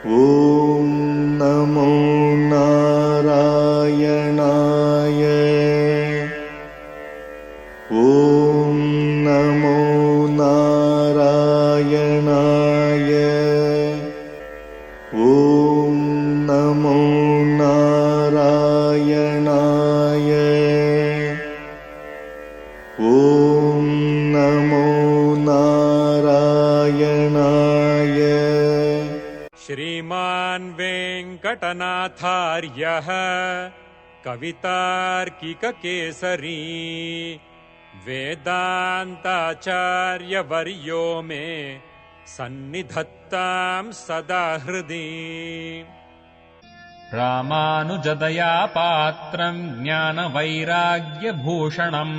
ॐ नमो नारायणाय। ॐ नमो नारायणाय। ॐ नमो नारायणाय। ॐ नमो नारायणाय। श्रीमान् वेङ्कटनाथार्यः कवितार्किककेसरी वेदान्ताचार्यवर्यो मे सन्निधत्तां सदा हृदि। रामानुजदया पात्रम् ज्ञानवैराग्यभूषणम्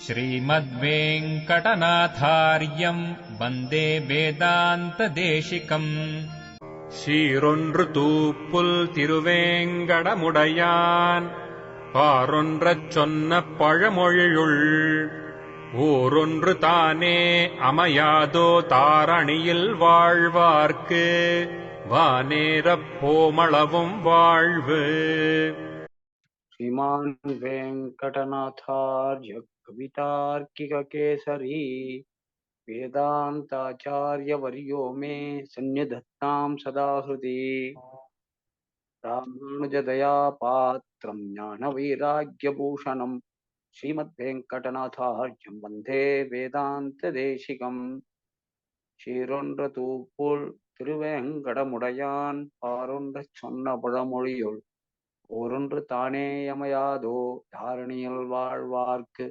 श्रीमद्वेङ्कटनाथार्यम् वन्दे वेदान्तदेशिकम्। சீரொன்று தூப்புல் திருவேங்கடமுடையான் பாரொன்றச் சொன்ன பழமொழியுள் ஊரொன்று தானே அமையாதோ தாரணியில் வாழ்வார்க்கு வானேரப் போமளவும் வாழ்வு. श्रीमान् वेङ्कटनाथार्य कवितार्किककेसरी वेदान्ताचार्यवर्यो मे सन्निधत्तां सदा हृदि। रामानुजदया पात्रं ज्ञानवैराग्यभूषणं श्रीमद्वेङ्कटनाथार्यं वन्दे वेदान्तदेशिकम्। சீரொன்ற தூப்புல் திருவேங்கடமுடையான் பாரொன்றச் சொன்ன பழமொழியுள் ஓரொன்று தானே அமையாதோ தாரணியில் வாழ்வார்க்கு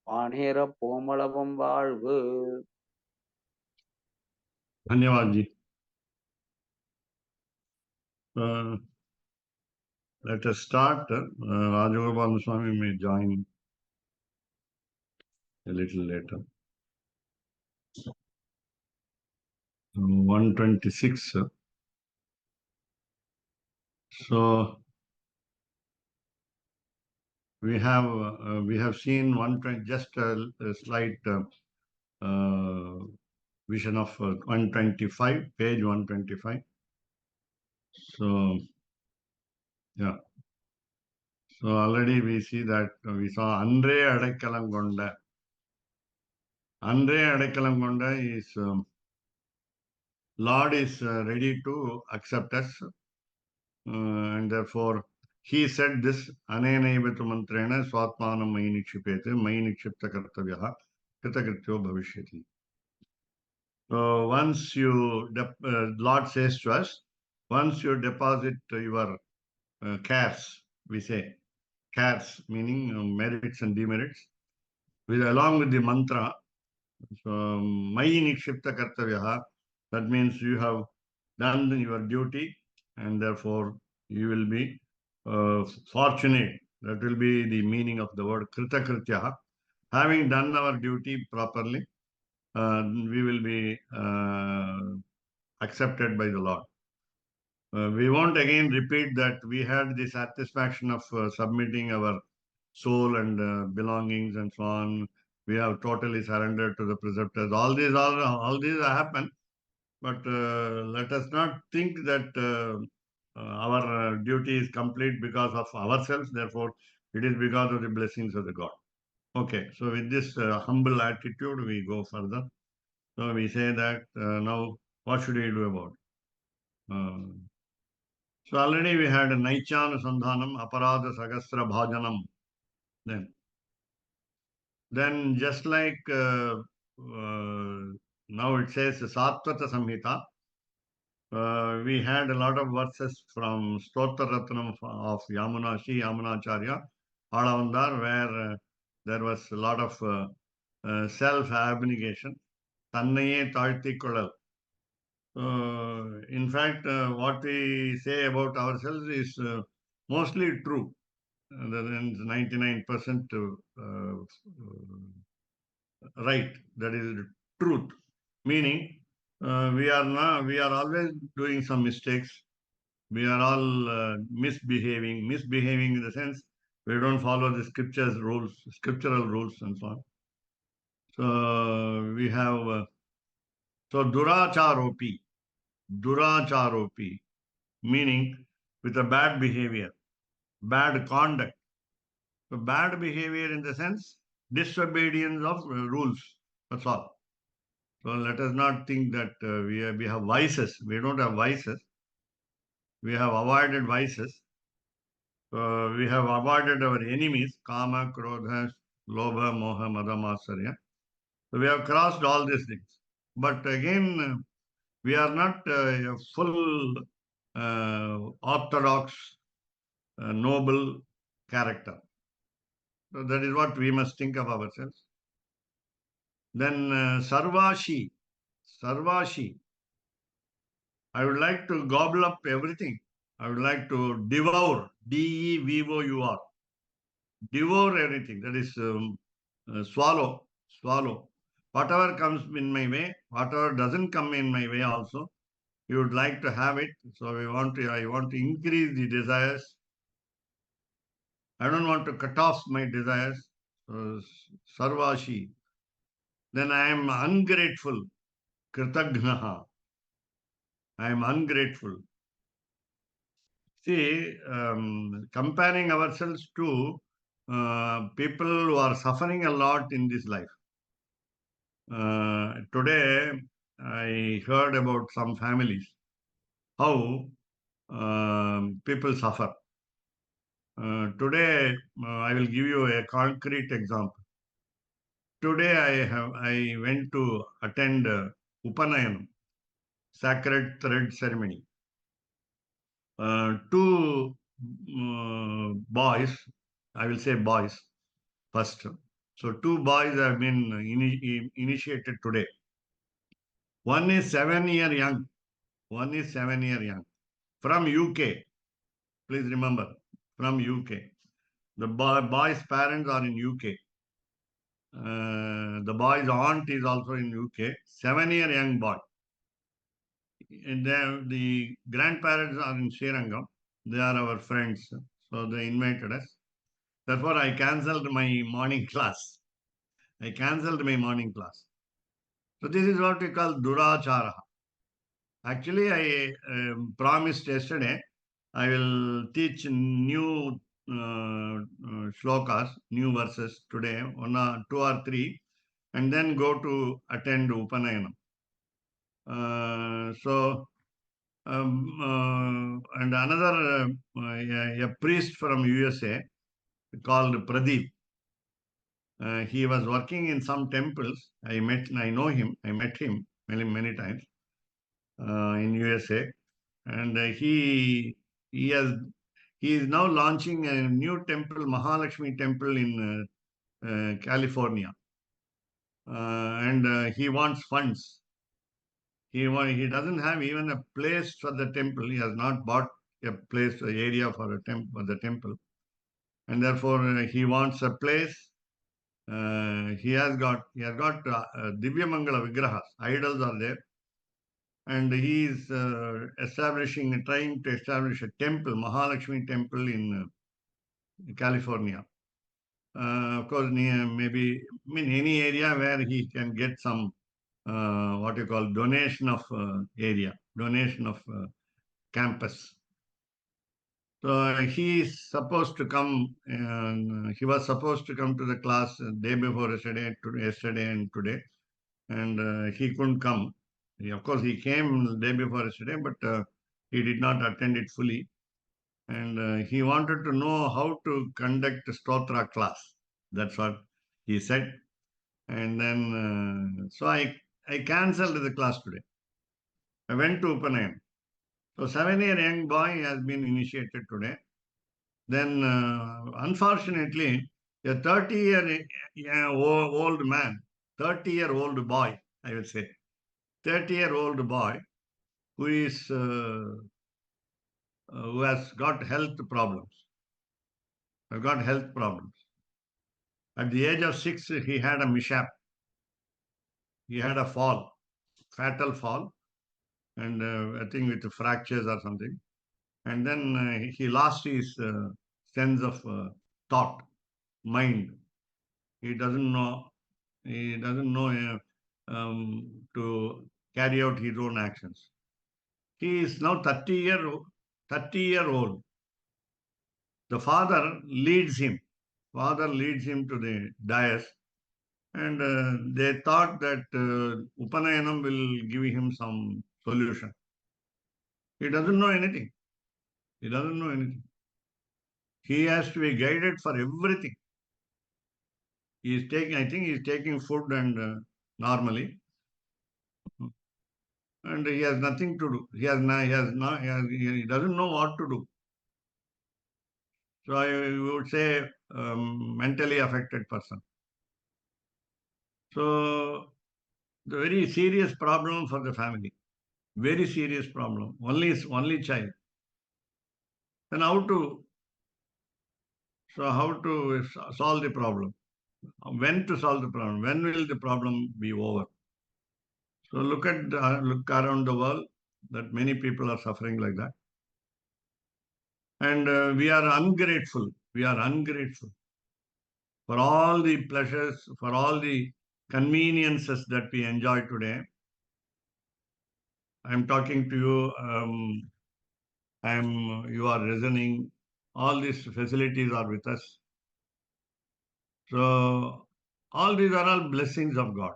வானேர போமளவும் வாழ்வு. धन्यवाद जी. Let us start. Rajagopal Swami may join a little later. 126. So we have seen 120, just a slight vision of 125, page 125. So yeah. So already we see that we saw Andre Adakalangonda. Andre Adakalangonda is Lord is ready to accept us, and therefore he said this anenaivetu mantrena swatmanam mayi nikshipete mayi nikshipta kartavyaha kritakrityo bhavishyati. So once you Lord says to us, once you deposit your cares, we say cares meaning merits and demerits, along with the mantra. So mayi nikshipta kartavyaha, that means you have done your duty and therefore you will be fortunate. That will be the meaning of the word kritakritya. Having done our duty properly, we will be accepted by the Lord. We won't again repeat that we had the satisfaction of submitting our soul and belongings and so on. We have totally surrendered to the preceptors. All these happen, but let us not think that our duty is complete because of ourselves. Therefore, it is because of the blessings of the God. Okay, so with this humble attitude, we go further. So we say that now, what should we do about it? So already we had Naichana Sandhanam, Aparada Sagasra Bhajanam. Then just like now it says Satvata Samhita, we had a lot of verses from Stotra Ratnam of Sri Yamunacharya, Alavandar, where there was a lot of self-abnegation. Tannaye Taalthi Kodal. In fact, what we say about ourselves is mostly true. There is 99% right. That is truth. Meaning, we are always doing some mistakes. We are all misbehaving in the sense we don't follow the scriptural rules and so on. So we have so Duracharopi. Duracharopi, meaning with a bad behavior, bad conduct. So bad behavior in the sense disobedience of rules. That's all. So let us not think that we have vices. We don't have vices. We have avoided vices. We have avoided our enemies, kama, krodha, lobha, moha, mada, matsarya. So we have crossed all these things. But again, we are not a full orthodox, noble character. So that is what we must think of ourselves. Then Sarvashi. Sarvashi. I would like to gobble up everything. I would like to devour. Devour. Devour everything. That is swallow. Swallow. Whatever comes in my way, whatever doesn't come in my way also, you would like to have it. So I want to increase the desires. I don't want to cut off my desires. So, sarvashi. Then I am ungrateful. Kritagnaha. I am ungrateful. See, comparing ourselves to people who are suffering a lot in this life. Today, I heard about some families, how people suffer. Today, I will give you a concrete example. Today, I went to attend Upanayanam, sacred thread ceremony. Two boys, I will say boys first. So two boys have been initiated today. One is 7 year young. One is 7 year young from UK. Please remember, from UK. The boy's parents are in UK. The boy's aunt is also in UK. 7 year young boy. And the grandparents are in Srirangam. They are our friends. So they invited us. Therefore, I cancelled my morning class. I cancelled my morning class. So this is what we call durachara. Actually, I promised yesterday I will teach new shlokas, new verses today, two or three, and then go to attend Upanayanam. And another a priest from USA called Pradeep. He was working in some temples. I know him. I met him many times in USA, and he has he is now launching a new temple, Mahalakshmi temple in California, and he wants funds. He doesn't have even a place for the temple. He has not bought a place, area for the temple, and therefore he wants a place. He has got Divya Mangala Vigrahas, idols are there, and he is trying to establish a temple, Mahalakshmi temple in California. Of course, maybe any area where he can get some what you call donation of area, donation of campus. So he is supposed to come. He was supposed to come to the class day before yesterday and today, and he couldn't come. Of course, he came day before yesterday, but he did not attend it fully. And he wanted to know how to conduct a stotra class. That's what he said. And then, so I cancelled the class today. I went to Upanayam. So 7 year young boy has been initiated today. Then, unfortunately, a 30-year-old man, 30-year-old boy, I would say, 30-year-old boy who has got health problems. I've got health problems. At the age of 6, he had a mishap. He had a fall, fatal fall, and I think with fractures or something. And then he lost his sense of thought, mind. He doesn't know. He doesn't know to carry out his own actions. He is now 30-year-old. The father leads him. Father leads him to the dais, and they thought that Upanayanam will give him some solution. He doesn't know anything. He doesn't know anything. He has to be guided for everything. He is taking, I think he is taking food and normally, and he has nothing to do. He doesn't know what to do. So I would say mentally affected person. So the very serious problem for the family. Very serious problem. Only child. Then how to solve the problem? When to solve the problem? When will the problem be over? So look around the world that many people are suffering like that. And we are ungrateful. We are ungrateful for all the pleasures, for all the conveniences that we enjoy today. I'm talking to you. You are listening. All these facilities are with us. So all these are all blessings of God.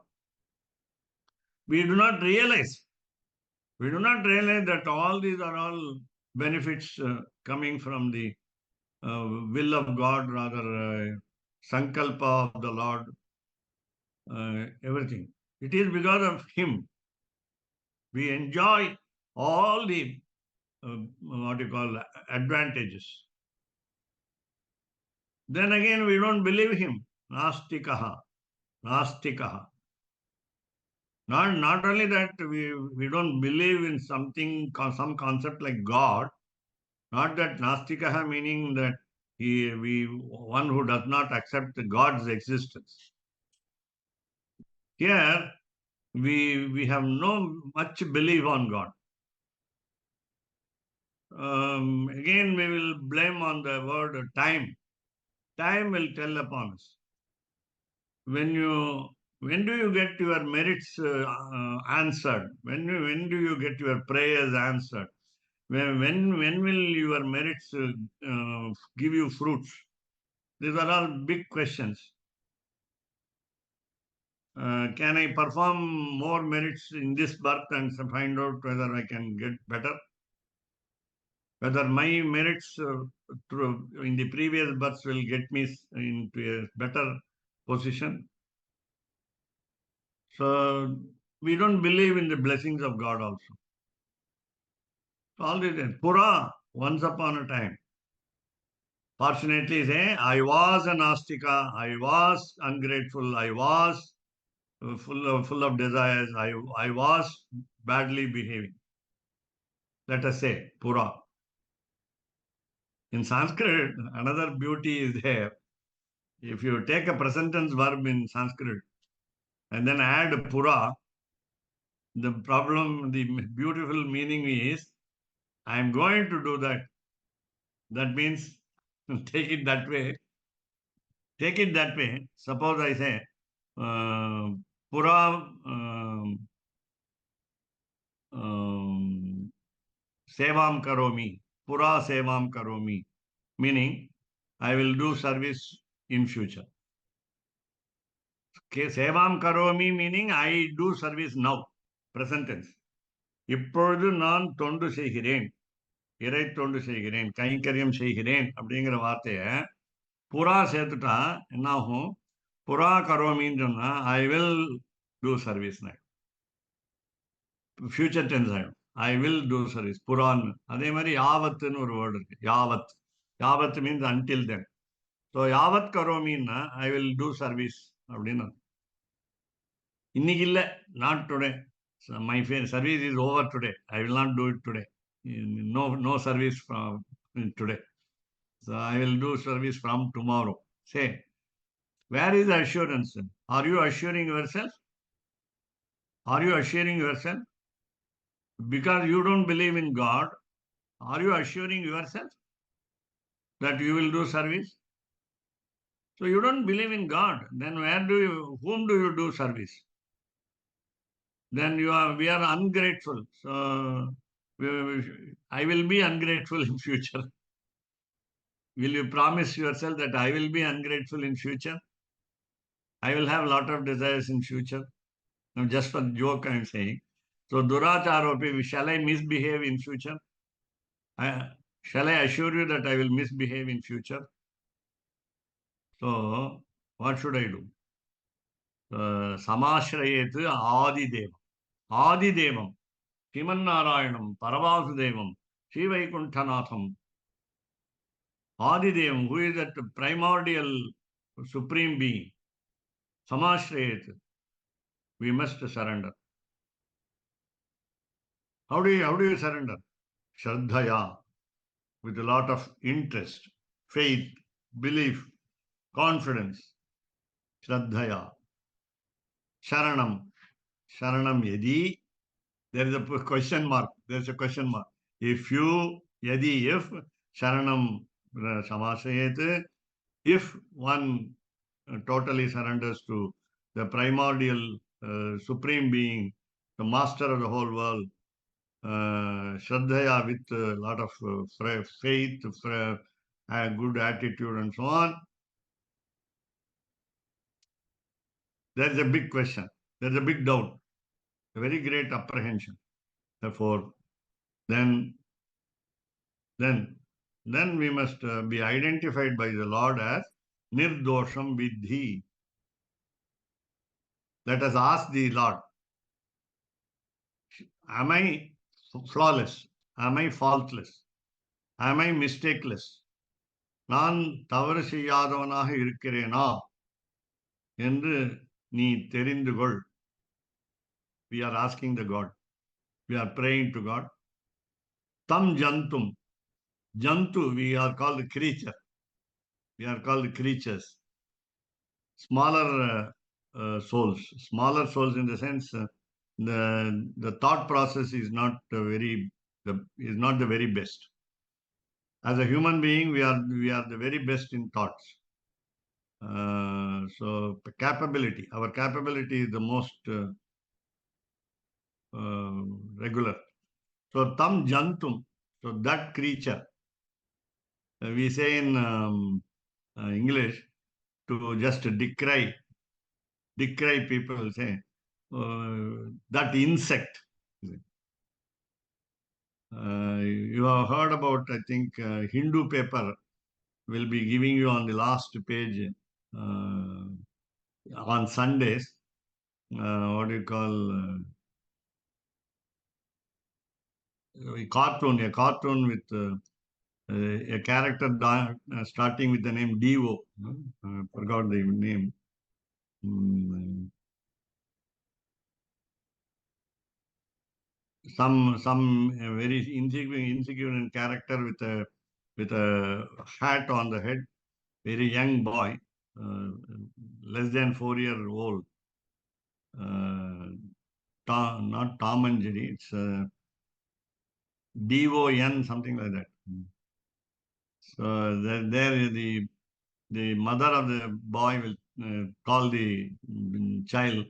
We do not realize. We do not realize that all these are all benefits coming from the will of God, rather sankalpa of the Lord, everything. It is because of Him. We enjoy all the what you call advantages. Then again, we don't believe Him. Nastikaha. Nastikaha. Not only that, we don't believe in something, some concept like God. Not that Nastikaha meaning that one who does not accept God's existence. Here, we have no much belief on God. Again, we will blame on the word time. Time will tell upon us. When do you get your merits answered? When do you get your prayers answered? When will your merits give you fruits? These are all big questions. Can I perform more merits in this birth and find out whether I can get better? Whether my merits in the previous births will get me into a better position? So we don't believe in the blessings of God also. So all these things. Pura, once upon a time. Fortunately, say, I was an astika, I was ungrateful, I was full of desires, I was badly behaving. Let us say, Pura. In Sanskrit, another beauty is there. If you take a present tense verb in Sanskrit and then add Pura, the beautiful meaning is, I am going to do that. That means, take it that way. Take it that way. Suppose I say, Pura Sevam Karomi. Pura Sevam Karomi. Meaning, I will do service in future. Sevam Karomi meaning, I do service now. Present tense. இப்பொழுது நான் தொண்டு செய்கிறேன், இறை தொண்டு செய்கிறேன், கைங்கரியம் செய்கிறேன் அப்படிங்கிற வார்த்தைய புறா சேர்த்துட்டா என்ன ஆகும்? புறா கரோமின்னு சொன்னா I will do service. Future tense ஆகிடும். ஐ வில் டூ சர்வீஸ் புறான்னு. அதே மாதிரி யாவத்துன்னு ஒரு வேர்டு இருக்கு. யாவத். யாவத் மீன்ஸ் அன்டில் தென். ஸோ யாவத் கரோமின்னா ஐ வில் டூ சர்வீஸ் அப்படின்னு. இன்னைக்கு இல்லை, not today. My service is over today. I will not do it today. No service from today. So I will do service from tomorrow. Say, where is the assurance? Are you assuring yourself? Are you assuring yourself? Because you don't believe in God, are you assuring yourself that you will do service? So you don't believe in God. Then whom do you do service? Then we are ungrateful. So I will be ungrateful in future. Will you promise yourself that I will be ungrateful in future? I will have a lot of desires in future. Now, just for joke, I am saying. So, Duracharopi, shall I misbehave in future? Shall I assure you that I will misbehave in future? So, what should I do? Samashrayetu Adidevam. Adidevam. Shrimannarayanam. Paravasudevam. Srivaikuntanatham. Adidevam, who is that primordial supreme being. Samashrayet. We must surrender. How do you surrender? Shraddhaya, with a lot of interest, faith, belief, confidence. Shraddhaya. Sharanam. Sharanam yadi. There is a question mark. There is a question mark. If you, yadi, if, Sharanam Samasayet, if one totally surrenders to the primordial supreme being, the master of the whole world, Shraddhaya, with a lot of faith, good attitude and so on, there is a big question. There is a big doubt, a very great apprehension. Therefore, then we must be identified by the Lord as Nirdosham Vidhi. Let us ask the Lord, am I flawless? Am I faultless? Am I mistakeless? நான் தவறு செய்யாதவனாக இருக்கிறேனா என்று நீ தெரிந்து கொள். We are asking the God. We are praying to God. Tam jantum. Jantu, we are called creature. We are called creatures. Smaller souls. Smaller souls in the sense the thought process is not the very best. As a human being, we are the very best in thoughts. So capability, our capability is the most regular. So tam jantum, so that creature, we say in English, to just decry people, say that insect. You have heard about, I think, Hindu paper will be giving you on the last page on Sundays. What do you call a cartoon with a character starting with the name Devo. Forgot the name. Some very insignificant character with a hat on the head, very young boy, less than 4 year old. Not Tom and Jerry, it's DON, something like that. So there the mother of the boy will call the child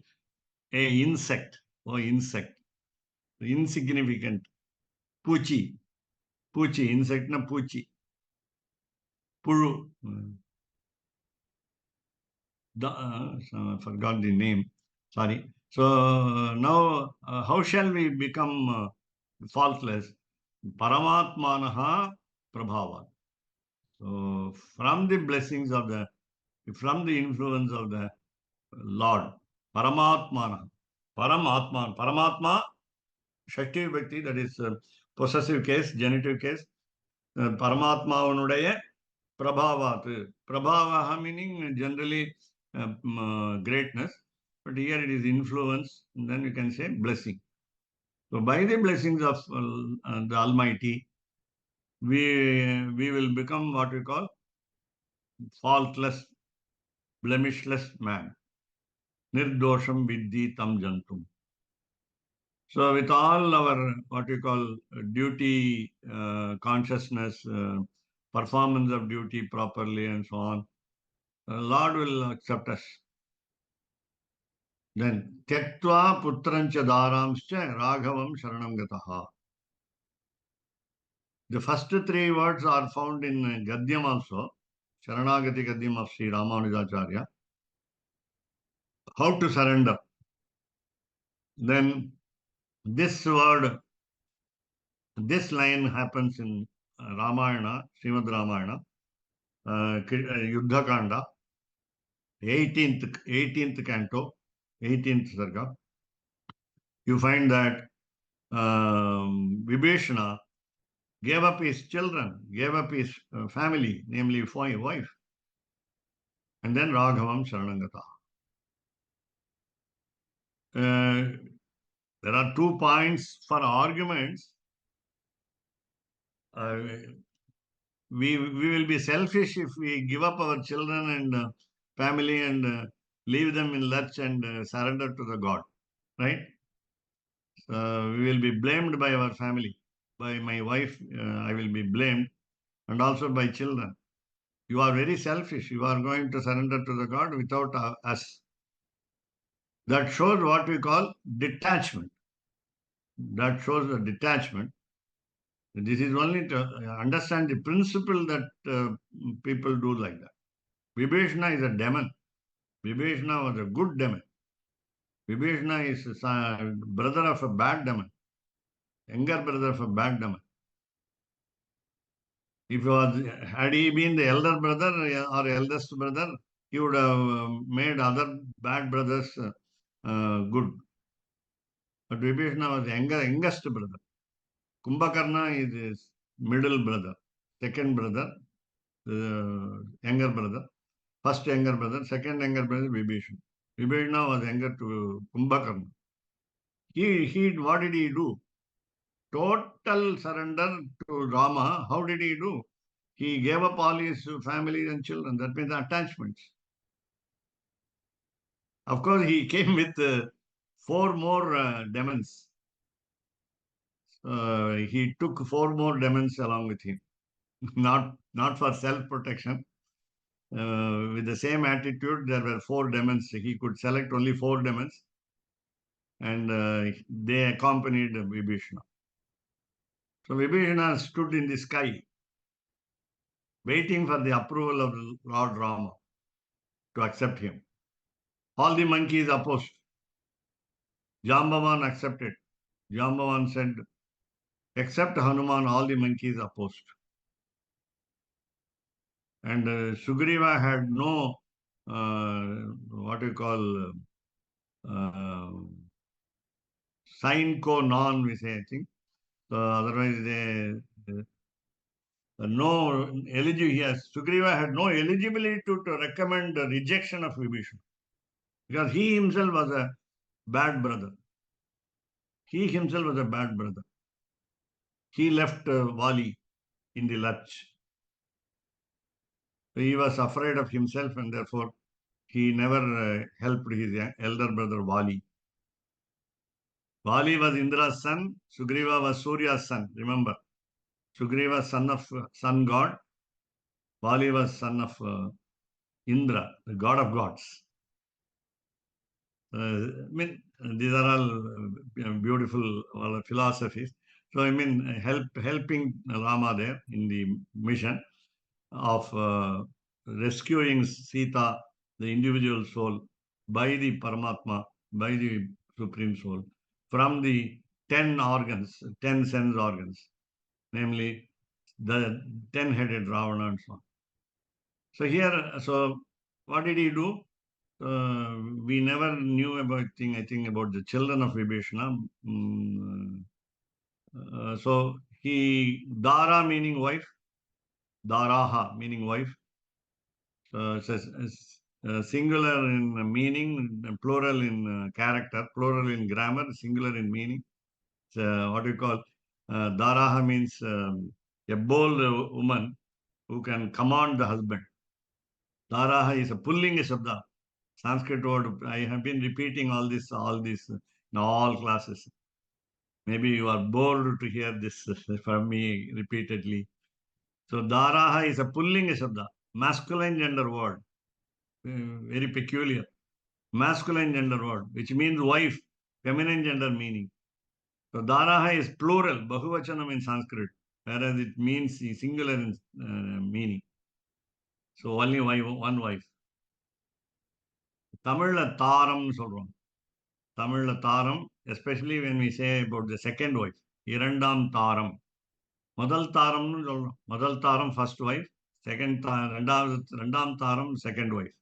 a insect. Oh, insect. Insignificant. Puchi. Insect na puchi. Puru. Forgot the name. Sorry. So now, how shall we become faultless? Paramatmanaha Prabhava. So from the blessings from the influence of the Lord, Paramatmana. Paramatma, Shakti Vibhakti, that is possessive case, genitive case. Paramatma unudaya Prabhavat. Prabhavaha meaning generally greatness, but here it is influence, and then you can say blessing. So by the blessings of the Almighty, we will become what we call faultless, blemishless man. Nirdosham Vidhi Tam Jantum. So with all our what we call duty consciousness, performance of duty properly and so on, Lord will accept us. Then, Tyaktva Putrancha Dharamscha Raghavam Sharanam Gataha. The first three words are found in Gadyam also, Sharanagati Gadyam of Sri Ramanujacharya. How to surrender. Then this word, this line happens in Ramayana, Srimad Ramayana, Yuddha Kanda, 18th canto, 18th sarga. You find that Vibhishana gave up his children, gave up his family, namely wife, and then Raghavam Sharanangata. There are 2 points for arguments. We will be selfish if we give up our children and family and leave them in lurch and surrender to the God, right? We will be blamed by our family, by my wife. I will be blamed, and also by children. You are very selfish. You are going to surrender to the God without us. That shows what we call detachment. That shows the detachment. This is only to understand the principle that people do like that. Vibhishana is a demon. Vibhishana was a good demon. Vibhishana is a brother of a bad demon, younger brother of a bad demon. Had he been the elder brother or eldest brother, he would have made other bad brothers good. But Vibhishana was the youngest brother. Kumbhakarna is his middle brother, second brother, younger brother, first younger brother, second younger brother, Vibhishana. Vibhishana was younger to Kumbhakarna. What did he do? Total surrender to Rama. How did he do? He gave up all his family and children. That means attachments. Of course, he came with 4 more demons. He took 4 more demons along with him. Not for self-protection. With the same attitude, there were 4 demons. He could select only 4 demons, and they accompanied Vibhishana. So Vibhishana stood in the sky, waiting for the approval of Lord Rama to accept him. All the monkeys opposed. Jambavan accepted. Jambavan said, except Hanuman, all the monkeys opposed. And Sugriva had no, what you call, sign co non, we say, I think. So otherwise, no eligibility. Yes, Sugriva had no eligibility to recommend the rejection of Vibhishana, because he himself was a bad brother. He himself was a bad brother. He left Vali in the lurch. He was afraid of himself, and therefore he never helped his elder brother Vali. Vali was Indra's son. Sugriva was Surya's son. Remember, Sugriva son of sun god. Vali was son of Indra, the god of gods. These are all beautiful philosophies. So helping Rama there in the mission of rescuing Sita, the individual soul, by the Paramatma, by the Supreme Soul, from the 10 organs, 10 sense organs, namely the 10-headed Ravana and so on. So what did he do? We never knew about the children of Vibhishana. So Dara meaning wife, Daraha meaning wife. Singular in meaning, plural in character, plural in grammar, singular in meaning. What we call Daraha means a bold woman who can command the husband. Daraha is a pullinga shabda. Sanskrit word. I have been repeating all this in all classes. Maybe you are bored to hear this from me repeatedly. So Daraha is a pullinga shabda, masculine gender word. Very peculiar. Masculine gender word, which means wife, feminine gender meaning. So Daraha is plural, Bahuvachanam in Sanskrit. whereas it means singular in meaning. So only one wife. Tamilla Taram சொல்றோம். Tamilla Taram, especially when we say about the second wife, இரண்டாம் தாரம். முதல் தாரம்னு சொல்றோம். முதல் தாரம் first wife, இரண்டாம் தாரம் second wife.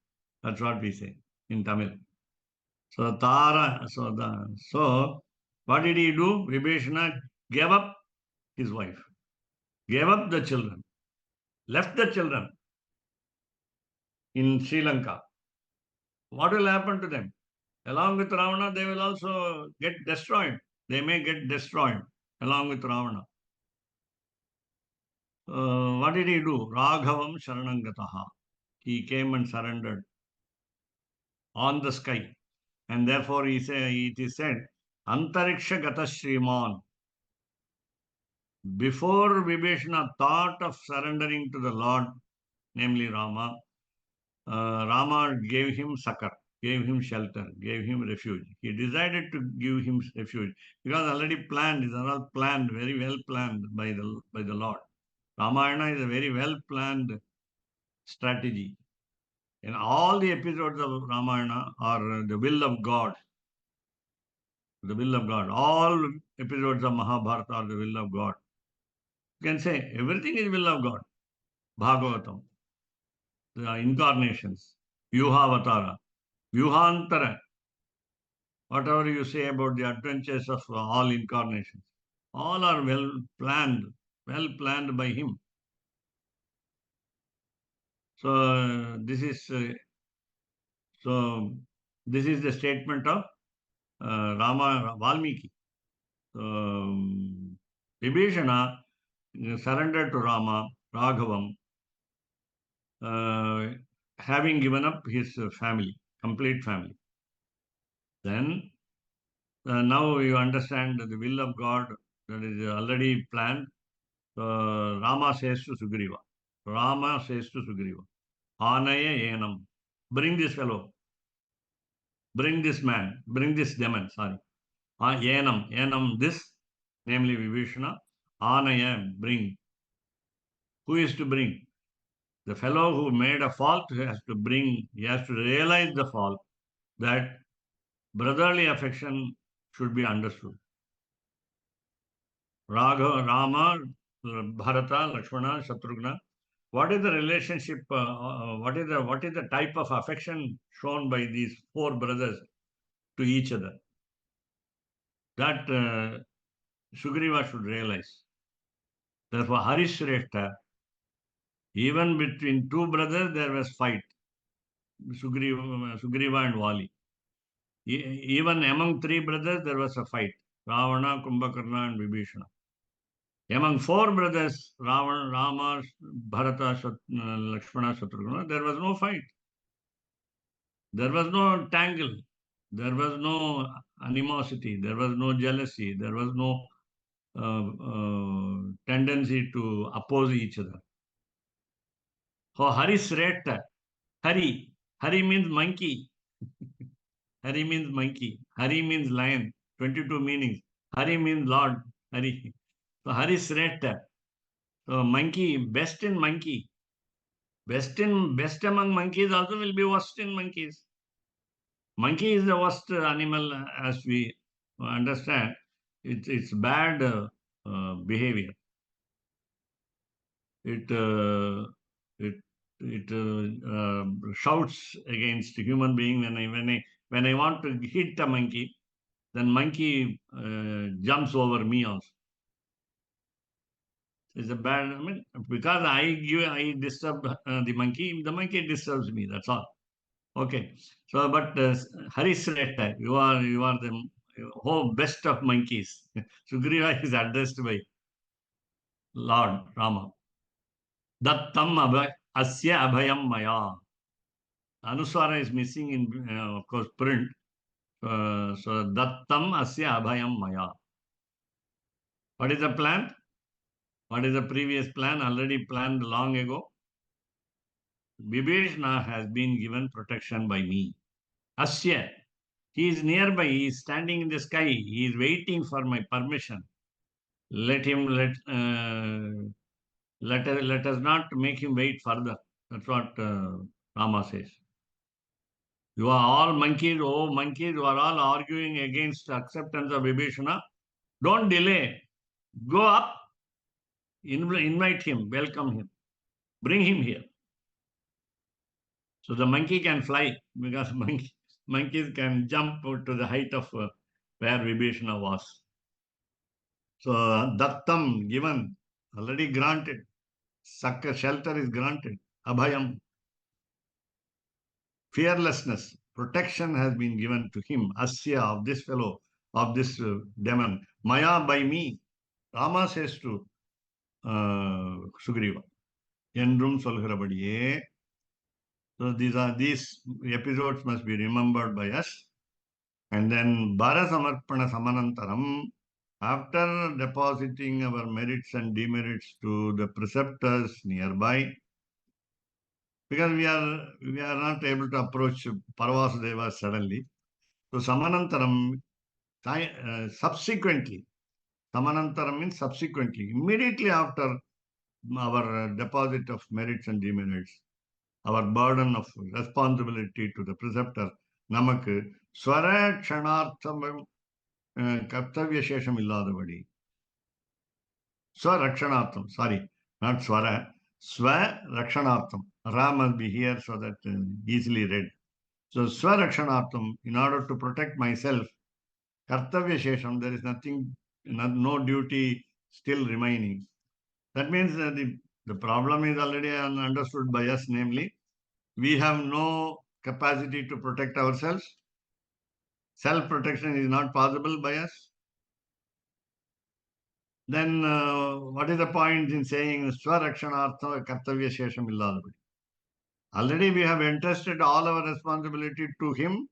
That's what we say in Tamil. So Tara, so what did he do? Vibhishana gave up his wife, gave up the children, left the children in Sri Lanka. What will happen to them? Along with Ravana, they will also get destroyed. They may get destroyed along with Ravana. What did he do? Raghavam Sharanangataha. He came and surrendered on the sky. And therefore it is said, Antariksha Gata Shriman. Before Vibhishana thought of surrendering to the Lord, namely Rama, Rama gave him succor, gave him shelter, gave him refuge. He decided to give him refuge because already planned, these are all planned, very well planned by the Lord. Ramayana is a very well planned strategy. And all the episodes of Ramayana are the will of God. The will of God. All episodes of Mahabharata are the will of God. You can say everything is will of God. Bhagavatam, the incarnations, Vyuhavatara, Vyuhantara, whatever you say about the adventures of all incarnations, all are well planned by him. So this is the statement of Rama Valmiki. Vibhishana surrendered to Rama, Raghavam, having given up his family, complete family. Then now you understand the will of God that is already planned. Rama says to Sugriva, Anaya Enam, bring this fellow, bring this man, bring this demon, Enam, this, namely Vibhishana, Anaya, bring. Who is to bring? The fellow who made a fault has to bring, he has to realize the fault, that brotherly affection should be understood. Rama, Bharata, Lakshmana, Shatrughna. What is the relationship? What is the type of affection shown by these four brothers to each other? That Sugriva should realize. Therefore, Harishreshta, even between two brothers, there was fight. Sugriva and Vali. Even among three brothers, there was a fight. Ravana, Kumbhakarna, and Vibhishana. Among four brothers, Ravana, Rama, Bharata, Lakshmana, Shatrughna, there was no fight. There was no tangle. There was no animosity. There was no jealousy. There was no tendency to oppose each other. So Harishreshta, Hari means monkey. Hari means monkey. Hari means lion. 22 meanings. Hari means Lord. Hari. So Harishreshta. So monkey, best in monkey. Best among monkeys also will be worst in monkeys. Monkey is the worst animal as we understand. It's bad behavior. It shouts against human being. When I want to hit a monkey, then monkey jumps over me also. It's a bad. Because I disturb the monkey disturbs me. That's all. Okay. So, but Harishreshta, you are the best of monkeys. Sugriva is addressed by Lord Rama. Dattam asya abhayam maya. Anuswara is missing in, of course, print. So, Dattam asya abhayam maya. What is the plan? What is the previous plan? Already planned long ago. Vibhishana has been given protection by me. Asya. He is nearby. He is standing in the sky. He is waiting for my permission. let him let us not make him wait further. That's what Rama says. You are all monkeys, oh monkeys, you are all arguing against acceptance of Vibhishana. Don't delay. Go up, invite him, welcome him, bring him here. So the monkey can fly because monkeys can jump to the height of where Vibhishana was. So Dattam given, already granted. Succor, shelter is granted. Abhayam, fearlessness, protection has been given to him. Asya, of this fellow, of this demon. Maya, by me. Rama says to Sugriva. Endrum solகிறபடியே. So these episodes must be remembered by us. And then Bharasamarpana Samanantaram, after depositing our merits and demerits to the preceptors nearby, because we are not able to approach Paravasudeva suddenly. So Samanantaram, subsequently, Samanantaram means subsequently, immediately after our deposit of merits and demerits, our burden of responsibility to the preceptor, Namak, Swara Kshanartham Kartavya Shesham Illadavadi. Swarakshanartham, sorry, not Swara, Swarakshanartham. Ra must be here so that easily read. So Swarakshanartham, in order to protect myself, Kartavya Shesham, there is nothing, no duty still remaining. That means the problem is already understood by us, namely, we have no capacity to protect ourselves. Self-protection is not possible by us. Then what is the point in saying Swarakshanartha Kartavya Shesham Illadavadi? Already we have entrusted all our responsibility to him,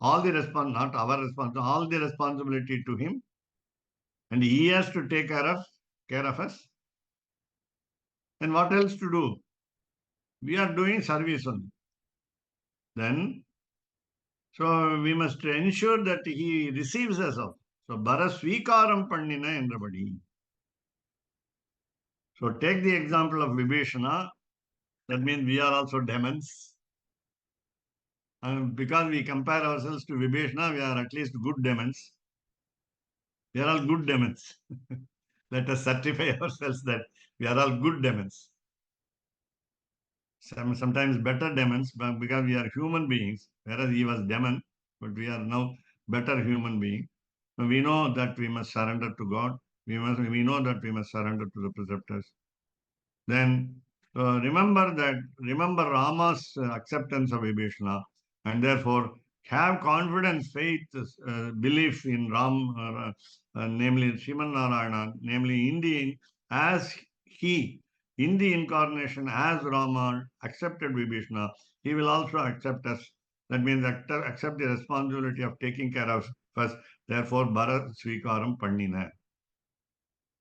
all the not our responsibility, all the responsibility to him, and he has to take care of us. And what else to do? We are doing service only. Then, so we must ensure that he receives us all. So Bharasvikaram Pannina Endrabadi. So take the example of Vibhishana. That means we are also demons. And because we compare ourselves to Vibhishana, we are at least good demons. We are all good demons. Let us certify ourselves that we are all good demons. Sometimes better demons, because we are human beings, whereas he was demon, but we are now better human beings. We know that we must surrender to God. We know that we must surrender to the preceptors. Then remember Rama's acceptance of Vibhishana, and therefore have confidence, faith, belief in Ram, namely Sriman Narayana, namely in the incarnation as Rama accepted Vibhishana, he will also accept us. That means accept the responsibility of taking care of us. Therefore, Bharat Swikaram Pannina.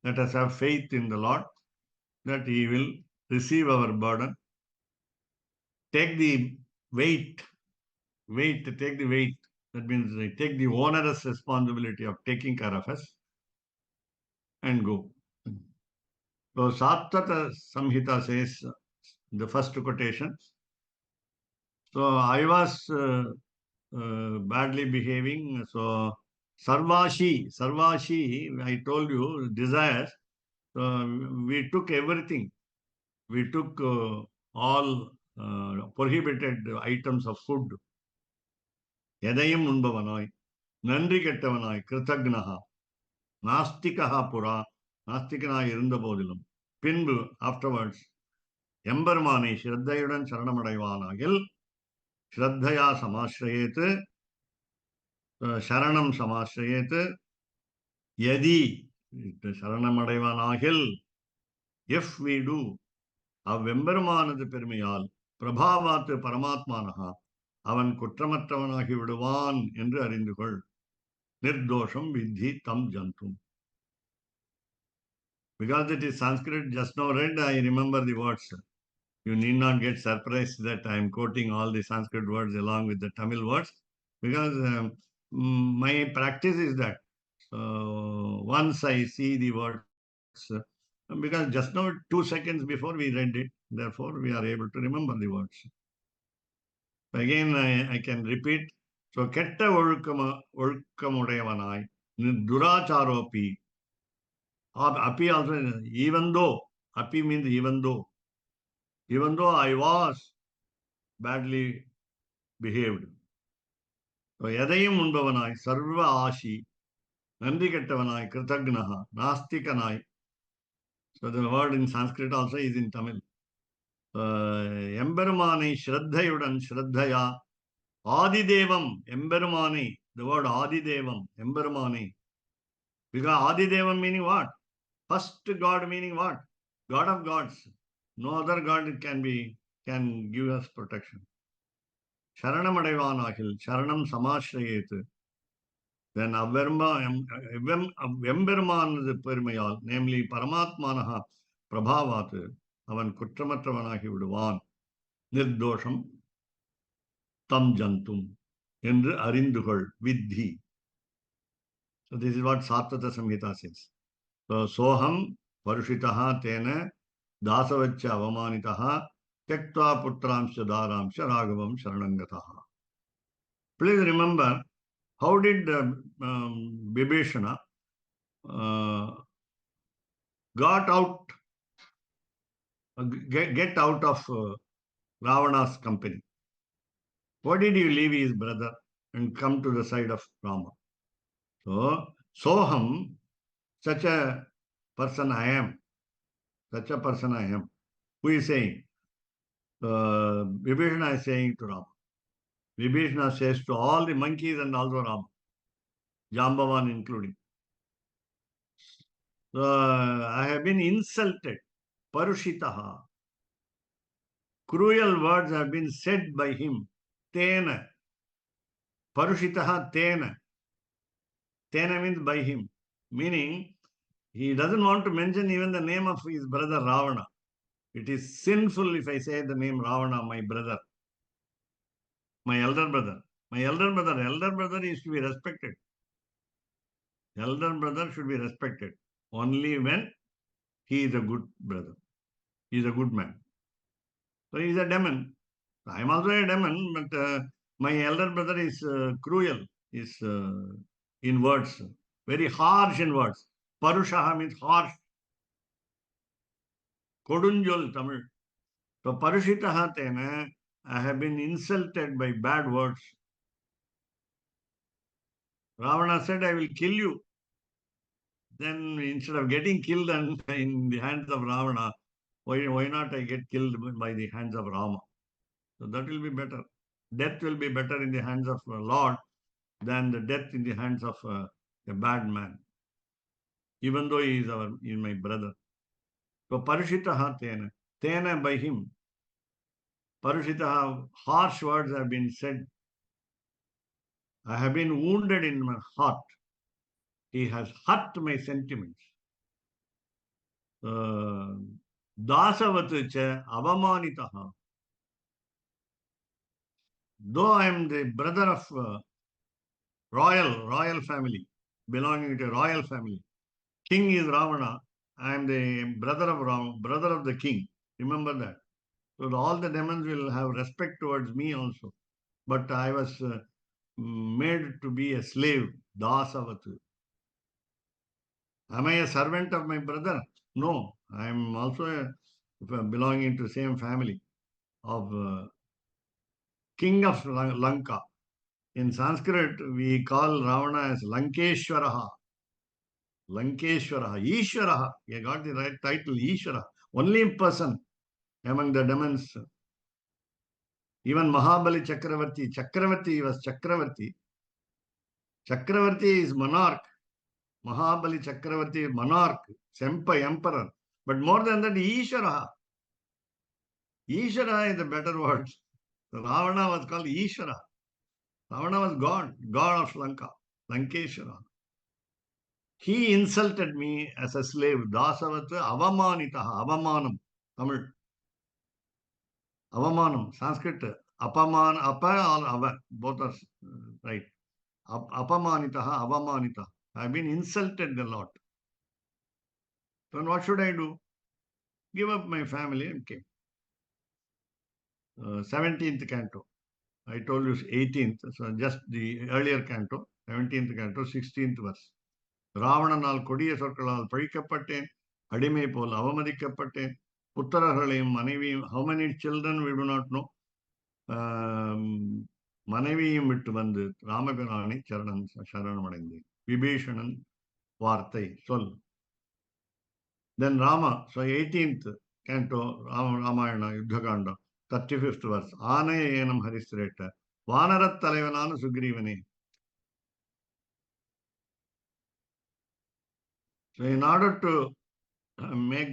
Let us have faith in the Lord that he will receive our burden. Take the weight. Take the weight. That means take the onerous responsibility of taking care of us and go. So Sattata Samhita says, the first quotation. So I was badly behaving. So Sarvashi, I told you, desires. We took everything. We took all prohibited items of food. Yadayam unbavanai, nandri kettavanai, kritajnaha, nastikaha pura, nastikana irundabodilum. Pinbu, afterwards, Embermani, Shraddhayudan Sharanamadaivanaagil, Shraddhaya Samashrayet, Sharanam Samashrayet, Yadi, Sharanamadaivanaagil, if we do, அவ்வெம்பெருமானது பெருமையால் பிரபாவாத்து பரமாத்மானஹா அவன் குற்றமற்றவனாகி விடுவான் என்று அறிந்து கொள். நிர்தோஷம் வித்தி தம் ஜந்தும். Because it is Sanskrit, just now read, I remember the words. You need not get surprised that I am quoting all the Sanskrit words along with the Tamil words, because my practice is that. So once I see the word because just now 2 seconds before we read it, therefore we are able to remember the words. Again, I can repeat. So, ketta olukkamudayavanai, duracharopi. Api also, even though, api means even though I was badly behaved. So, yadayam unbavanai, sarva ashi, nandi kettavanai, kritagnaha, nastikanai. So, the word in Sanskrit also is in Tamil. Emberumani Shraddhayudan Shraddhaya Adidevam Emberumani. The word Adidevam, Emberumani. Because Adidevam meaning what? First God meaning what? God of gods. No other God can give us protection. Sharanam Adaivanahil, Sharanam Samashrayet. Then Emberuman Permayal, namely Paramatmanaha Prabhavat, Avan Kutramatravanahi Viduvan, Nirdosham Tam Jantum, Endru Arindugal, Vidhi. So this is what Satvata Samhita says. So Soham Varushitaha Tena Dasavacha Avamanitaha Tektva Putramsha Dharamsha Raghavam Sharanangataha. Please remember, how did Bibhishana got out, get out of Ravana's company? Why did he leave his brother and come to the side of Rama? So, Soham, such a person I am. Such a person I am. Who is saying? Vibhishana is saying to Rama. Vibhishana says to all the monkeys and also Rama. Jambavan including. So, I have been insulted. Parushitaha. Cruel words have been said by him. Tena. Parushitaha tena. Tena means by him. Meaning, he doesn't want to mention even the name of his brother Ravana. It is sinful if I say the name Ravana, my brother, my elder brother. My elder brother is to be respected. Elder brother should be respected only when he is a good brother. He is a good man. So he is a demon. I am also a demon, but my elder brother is cruel, is in words, very harsh in words. Parushaha means harsh. Kodunjol Tamil. So Parushitaha tena, I have been insulted by bad words. Ravana said, I will kill you. Then instead of getting killed in the hands of Ravana, why not I get killed by the hands of Rama? So that will be better. Death will be better in the hands of Lord than the death in the hands of a bad man. Even though he is my brother. So Parushitaha tena. Tena by him. Parushitaha, harsh words have been said. I have been wounded in my heart. He has hurt my sentiments. Dasavatu cha avamanitaha. Though I am the brother of royal family, belonging to a royal family. King is Ravana. I am the brother of Ravana, brother of the king. Remember that. So all the demons will have respect towards me also. But I was made to be a slave, Dasavatu. Am I a servant of my brother? No, I am also belonging to the same family of king of Lanka. In Sanskrit, we call Ravana as Lankeshwaraha. Lankeshwaraha, Ishwaraha. He got the right title, Ishwara. Only person among the demons. Even Mahabali Chakravarti. Chakravarti was Chakravarti. Chakravarti is monarch. Mahabali Chakravarti is monarch. Sempai, emperor. But more than that, Ishwara. Ishwara is a better word. So Ravana was called Ishwara. Ravana was God of Lanka. Lankeshwara. He insulted me as a slave. Dasavatu avamanitaha. Avamanam. Tamil. Avamanam. Sanskrit. Apaman. Apa or ava. Both are right. Apamanitaha. Avamanitaha. I have been insulted a lot. Then what should I do? Give up my family and came. 17th canto. I told you 18th, so just the earlier canto, 17th canto, 16th verse. ராவணனால் கொடிய சொற்களால் பழிக்கப்பட்டேன், அடிமை போல் அவமதிக்கப்பட்டேன், புத்திரர்களையும் மனைவியும், how many children we do not know, மனைவியும் விட்டு வந்து ராமபிரானை சரணமடைந்தேன். விபீஷணன் வார்த்தை சொல். Then Rama, so 18th canto, Ramayana, Yuddhakanda, 35th verse. ஆனைய ஏனம் ஹரிஸ்ரேட்ட வானரத் தலைவனான சுக்ரீவனே. So in order to make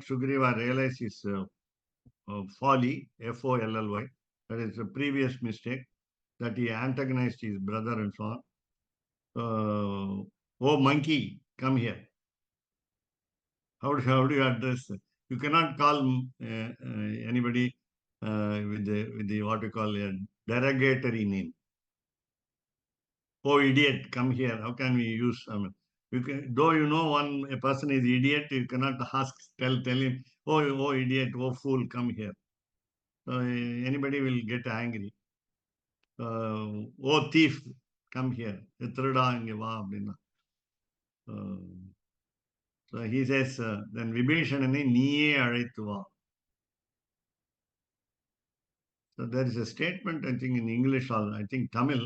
Sugriva realize his folly, Folly, that is a previous mistake, that he antagonized his brother and so on. Oh monkey, come here. How do you address? You cannot call anybody with the what you call a derogatory name. Oh idiot, come here. How can we use? You can, though you know a person is idiot, you cannot tell him, oh idiot, oh fool, come here. Anybody will get angry. Oh thief, come here. So he says, then Vibhishanane niye aழைத்து வா. So there is a statement, I think in English, I think Tamil.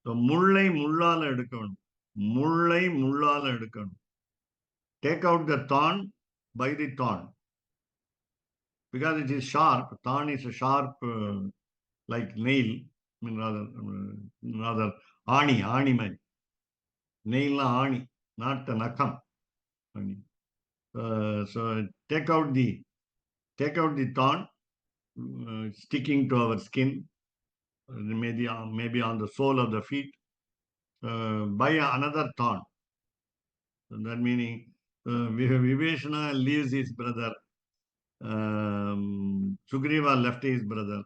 So முள்ளை முள்ளால எடுக்கணும். முள்ளை முள்ளால எடுக்கணும். Take out the thorn by the thorn. Because it is sharp. Thorn is a sharp, like nail. I mean rather aani man. Nail na aani, not a nakam. So take out the thorn sticking to our skin, maybe on the sole of the feet. By another thorn. So that meaning Vibhishana leaves his brother. Sugriva left his brother.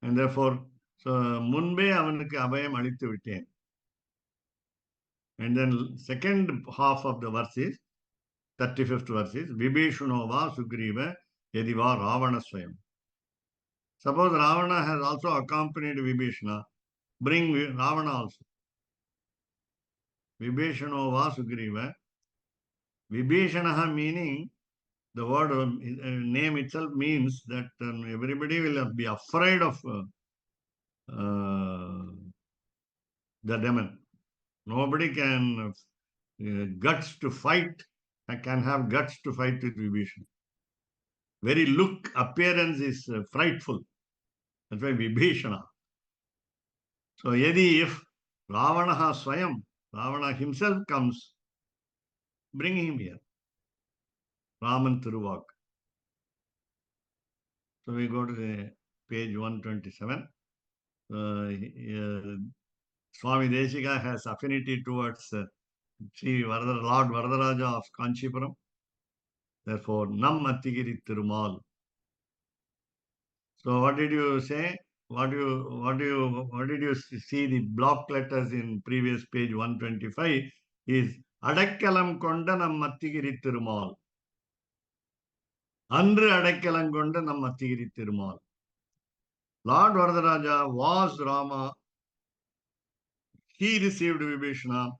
And therefore, so முன்பே அவனுக்கு அபயம் அளித்து விட்டேன். And then second half of the verse is 35th verse is Vibhishano va Sugriva yadiva Ravana swayam. Suppose Ravana has also accompanied Vibhishana, bring Ravana also. Vibhishano va Sugriva. Vibhishanaha meaning, the word name itself means that everybody will be afraid of the demon. Nobody can guts to fight. I can have guts to fight with Vibhishana. Very look, appearance is frightful. That's why Vibhishana. So yadi if Ravanaha Swayam, Ravana himself comes, bring him here. Raman Thiruvak. So we go to the page 127. Swami Deshika has affinity towards Lord Varadaraja of Kanchipuram. Therefore, Nam Attigiri Tirumal. So what did you say? What did you see the block letters in previous page 125 is Adakkalam Konda Nam Attigiri Tirumal. Andru Adakkalam Konda Nam Attigiri Tirumal. Lord Varadaraja was Rama. He received Vibhishana.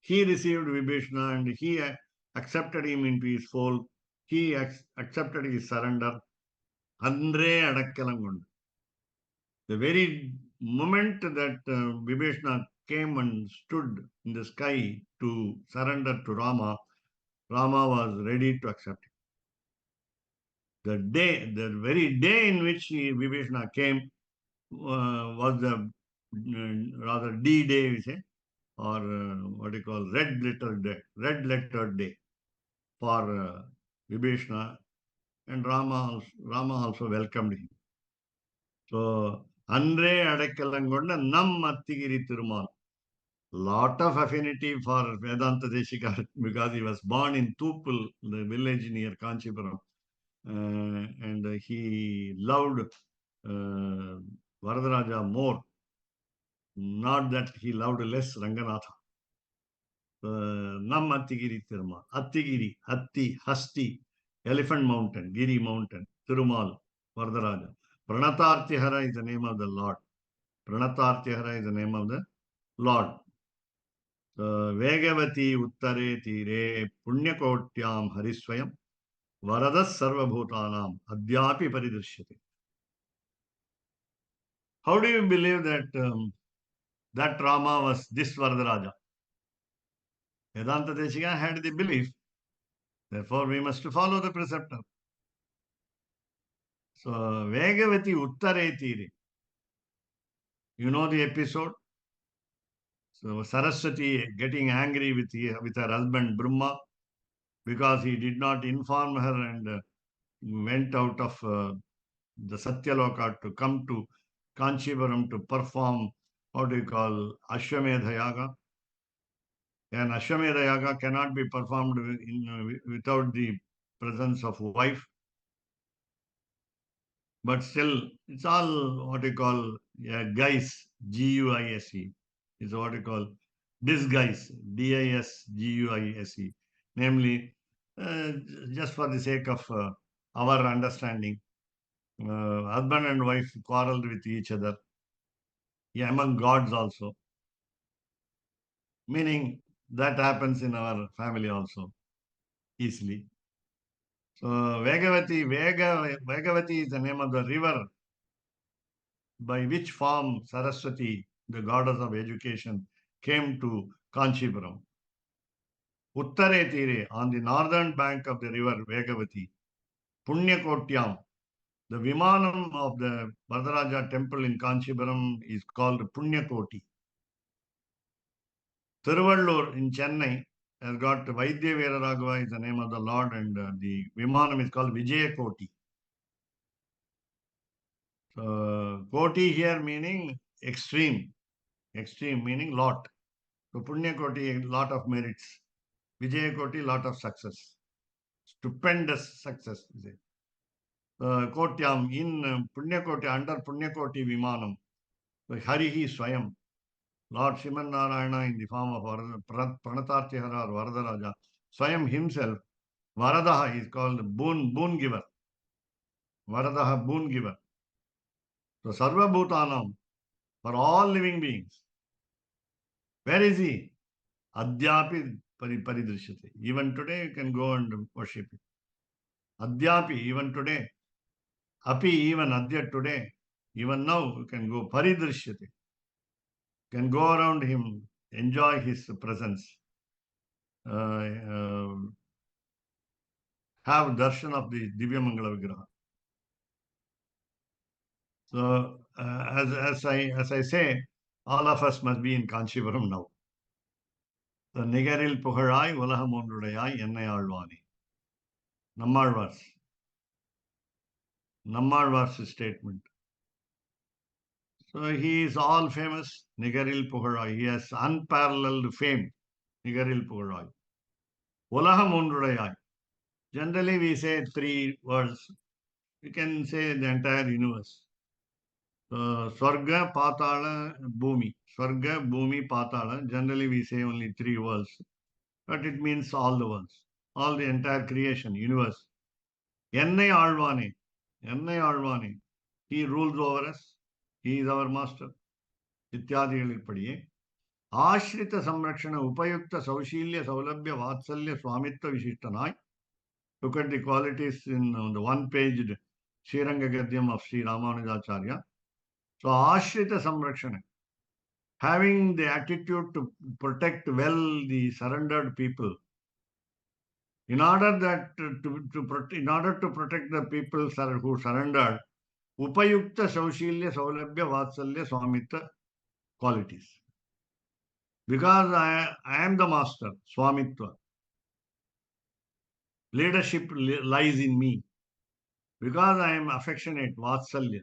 And he accepted him into his fold. He accepted his surrender. Andre Adakkalam. The very moment that Vibhishana came and stood in the sky to surrender to Rama, Rama was ready to accept him. The very day in which Vibhishana came was the rather D-Day, we say, or what you call red letter day for Vibhishana, and Rama also welcomed him. So Andre Adakkalangonda Nam Attigiri Tirumal. Lot of affinity for Vedanta Deshika because he was born in Tupul, the village near Kanchipuram, and he loved Varadaraja more. Not that he loved less Ranganatha. Nam Attigiri Tiruma, Attigiri, Atti, Hasti, Elephant Mountain, Giri Mountain, Tirumal, Vardaraja. Pranatartihara is the name of the Lord. Pranatartihara is the name of the Lord. Vegavati Uttare Tire Punyakotyam Hariswayam Varadas Sarvabhutanam Adyapi Paridrishyate. How do you believe that that Rama was this Varadaraja? Vedanta Deshika had the belief. Therefore, we must follow the preceptor. So, Vegavati Uttare Tire. You know the episode? So, Saraswati getting angry with her husband Brahma because he did not inform her and went out of the Satyaloka to come to Kanchipuram to perform what do you call Ashwamedha Yaga. And Ashwamedha Yaga cannot be performed without the presence of wife. But still, it's all what you call guise, Guise, is what you call disguise, Disguise, namely, uh, just for the sake of our understanding, husband and wife quarreled with each other, among gods also, meaning that happens in our family also easily. So Vegavati is the name of the river by which form Saraswati, the goddess of education, came to Kanchipuram. Uttare Tire, on the northern bank of the river Vegavati, Punyakotyam, the Vimanam of the Varadaraja temple in Kanchipuram is called Punyakoti. Thiruvallur in Chennai has got Vaidya Veeraragava is the name of the Lord, and the Vimanam is called Vijayakoti. So, Koti here meaning extreme meaning lot. So, Punyakoti, lot of merits. Vijayakoti, lot of success. Stupendous success. Kotyam, in Punyakoti, under Punyakoti Vimanam, Harihi Swayam, Lord Shiman Narayana in the form of Pranatartihara or Varadaraja, Swayam himself, Varadaha is called boon giver. Varadaha, boon giver. So Sarva Bhutanam, for all living beings. Where is he? Adyapi Paridrishyate. Even today you can go and worship him. Adyapi, even today. Api, even Adya today. Even now you can go Paridrishyate. Can go around him, enjoy his presence. Have darshan of the Divya Mangala Vigraha. So, as I say, all of us must be in Kanchipuram now. The Nigaril Puharai, Ulahamundudayai, Ennai Alvani. Nammalvar's statement. So he is all famous, Nigaril Puharai. He has unparalleled fame, Nigaril Puharai. Ulahamundudayai. Generally, we say three words. You can say the entire universe. Swarga, Patala, Bhumi. Swarga, Bhumi, Patala. Generally, we say only three words. But it means all the worlds. All the entire creation, universe. Ennai Alvani. Ennai Alvani. He rules over us. He is our master. Ityadigal padiye. Ashrita Samrakshana Upayukta Saushilya Saulabhya Vatsalya Swamitva Vishishtanai. Look at the qualities in the one-paged Sriranga Gadyam of Sri Ramanujacharya. So, Ashrita Samrakshana, having the attitude to protect well the surrendered people, in order to protect the people who surrendered, Upayukta Saushilya Saulabhya Vatsalya Swamitva qualities. Because I am the master, Swamitva. Leadership lies in me. Because I am affectionate, Vatsalya,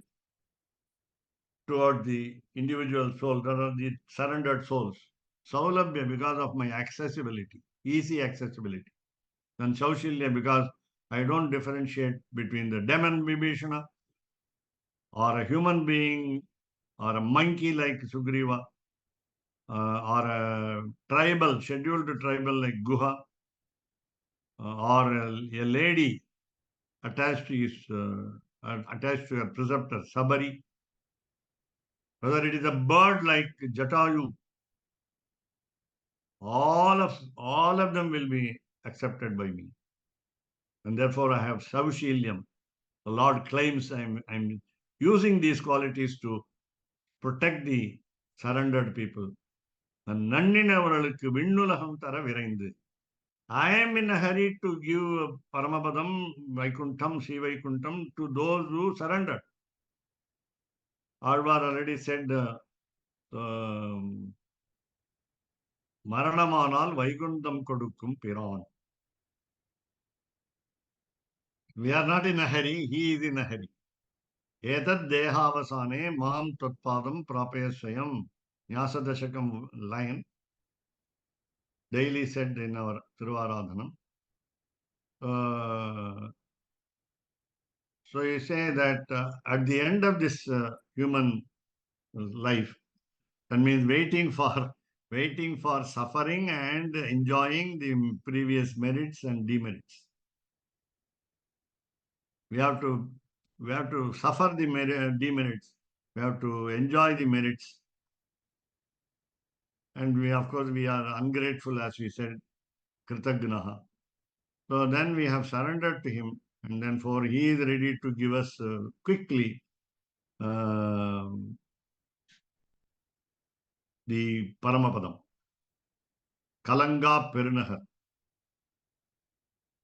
toward the individual soul, that are the surrendered souls. Saulabhya, because of my accessibility, easy accessibility. Then Saushilya, because I don't differentiate between the demon Vibhishana or a human being or a monkey like Sugriva or a tribal, scheduled tribal like Guha, or a lady attached to his attached to her preceptor Sabari, whether it is a bird like Jatayu, all of them will be accepted by me. And therefore I have Savshilyam. The Lord claims I'm using these qualities to protect the surrendered people. And நன்னினவர்களுக்கு விண்ணுலகம் தர விரைந்து. I am in a hurry to give Paramapadam, Vaikuntham, Sri Vaikuntham to those who surrendered. Alvar already said, மரணமானால் Vaikuntham கொடுக்கும் பிரான். We are not in a hurry, he is in a hurry. Etad dehavasane mam tatpadam prapayasvayam. Nyasadashakam line, daily said in our Thiruvaradhanam. So you say that at the end of this human life, that means waiting for suffering and enjoying the previous merits and demerits. We have to suffer the demerits. We have to enjoy the merits. And of course, we are ungrateful, as we said, Kritagnaha. So then we have surrendered to him, and then for he is ready to give us quickly the Paramapadam. Kalanga Perunahar.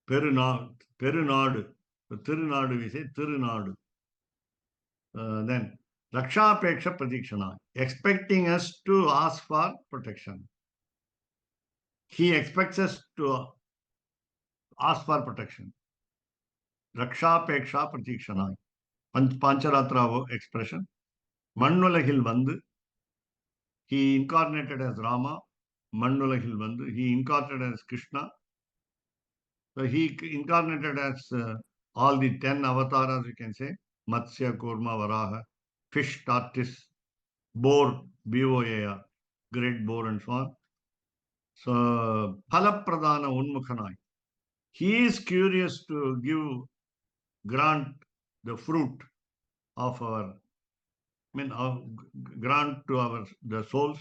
Perunadu. Tirunadu, we say Tirunadu. Then Rakshapeksha Pratikshana, expecting us to ask for protection. He expects us to ask for protection. Rakshapeksha Pratikshana. Pancharatra expression. Mannulahil Vandu. He incarnated as Rama. Mannulahil Vandu. He incarnated as Krishna. So he incarnated as all the 10 avatars, you can say. Matsya, Kurma, Varaha, fish, tortoise, boar, B-O-A-R, great boar and so on. So, Phalapradana Unmukhanai. He is curious to grant the fruit of our, grant to the souls.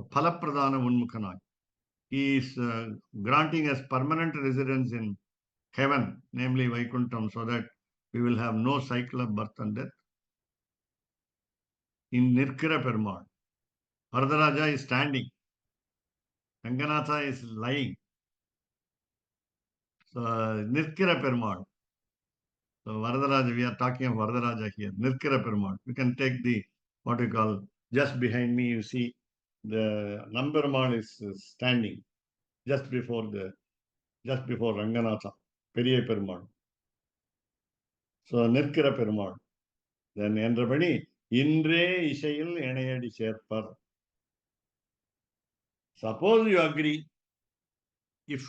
Phalapradana Unmukhanai. He is granting us permanent residence in heaven, namely Vaikuntham, so that we will have no cycle of birth and death. In Nirkira Perumal, Hrdayam is standing, Ranganatha is lying. So Nirkira Perumal. So Vardaraja, we are talking of Vardaraja here. Nirkira Perumal. We can take the, what we call, just behind me, you see, the Namberumal is standing just before Ranganatha, Periya Perumal. So Nirkira Perumal. Then என்றபடி இன்றே இசையில் இணையடி சேர்ப்பர். Suppose you agree, if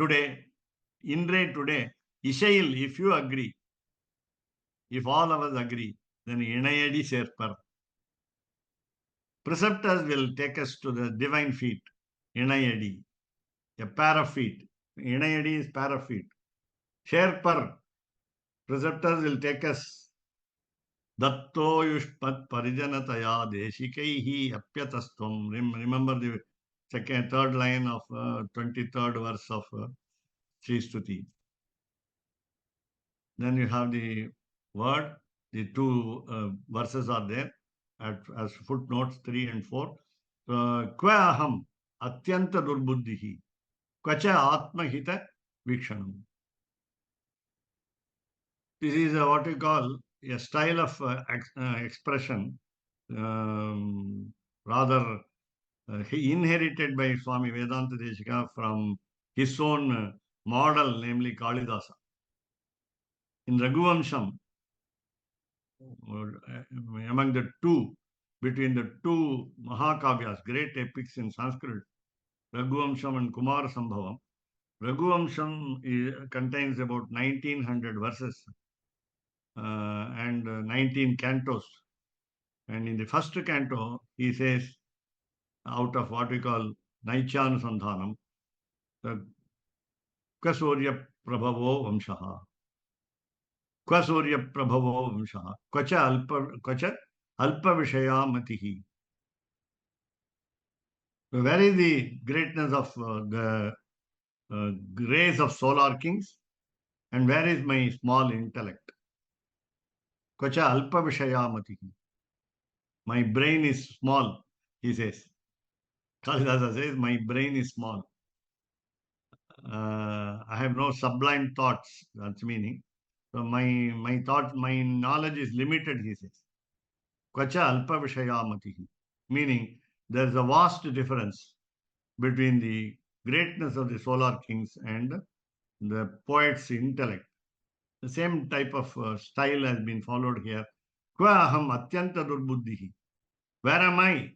today, இன்றே today, இசையில், if you agree, if all of us agree, then இணையடி சேர்ப்பர். Preceptors will take us to the divine feet, இணையடி, a pair of feet. இணையடி is pair of feet. சேர்ப்பர், preceptors will take us. Datto yushpat parijanataya deshikaihi apyatastvam. Remember the third line of 23rd verse of Sri Stuti. Then you have the word, the two verses are there as footnotes 3 and 4. Kva aham atyanta durbuddhihi kvacha atmahita vikshanam. This is what we call a style of expression, rather he inherited by Swami Vedanta Deshika from his own model, namely Kalidasa. In Raghuvamsham, among the two, between the two Mahakavyas, great epics in Sanskrit, Raghuvamsham and Kumara Sambhavam, Raghuvamsham contains about 1900 verses. And 19 cantos. And in the first canto, he says, out of what we call Naichanusandhanam, Kasurya Prabhavo Vamshaha. Kwasurya Prabhavo Vamshaha. Kwacha Alpa Vishaya Matihi. So where is the greatness of the grace of solar kings? And where is my small intellect? Kwacha Alpa Vishaya Matihi. My brain is small, he says. Kalidasa says, my brain is small. I have no sublime thoughts. That's meaning. So my thought, my knowledge is limited, he says. Kwacha alpa vishayamatihi. Meaning, there's a vast difference between the greatness of the solar kings and the poet's intellect. The same type of style has been followed here. Kwa aham atyanta durbuddhihi. Where am I?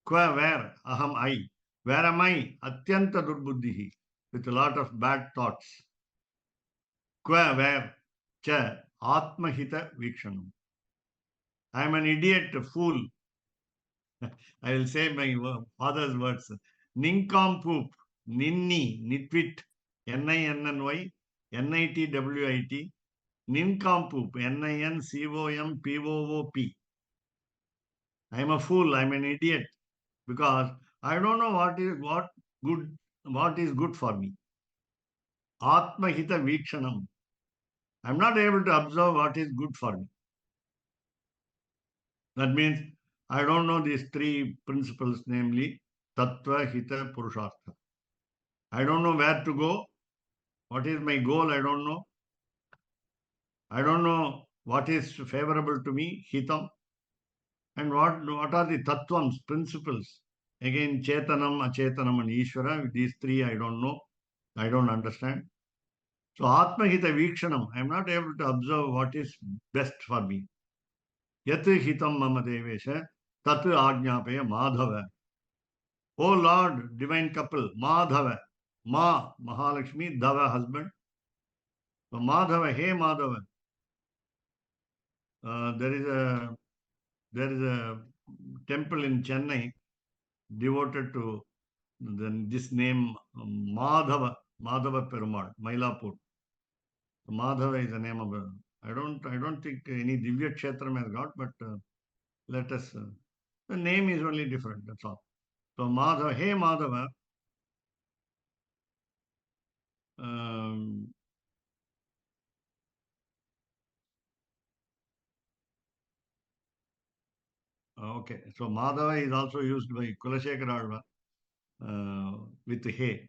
Kwa where? Aham I. Where am I? Atyanta durbuddhihi. With a lot of bad thoughts. Kwa where? Cha atmahita vikshanam. I am an idiot, a fool. I will say my father's words. Nincompoop, ninni, nitwit, N-I-N-N-Y, N-I-T-W-I-T, nincompoop, N-I-N-C-O-M-P-O-O-P. I am a fool, I am an idiot, because I don't know what is good for me. Atmahita vikshanam. I am not able to observe what is good for me. That means I don't know these three principles, namely Tattva, Hita, Purushartha. I don't know where to go. What is my goal? I don't know. I don't know what is favorable to me, Hitam. And what are the Tattvams, principles? Again, Chetanam, Achetanam, and Ishvara. These three I don't know. I don't understand. So Atma Hita Vikshanam. I am not able to observe what is best for me. Yat Hitam Mama Devesha, Tat Ajnapaya Madhava. Oh Lord, divine couple, Madhava. Ma, Mahalakshmi, Dava, husband. So Madhava, hey Madhava. There is a temple in Chennai devoted to this name Madhava Perumal, Mailapur. Madhava is the name of I don't think any Divya Kshetram has got, but let us the name is only different, that's all. So Madhava, hey Madhava, okay, so Madhava is also used by Kulashekara Alva with He.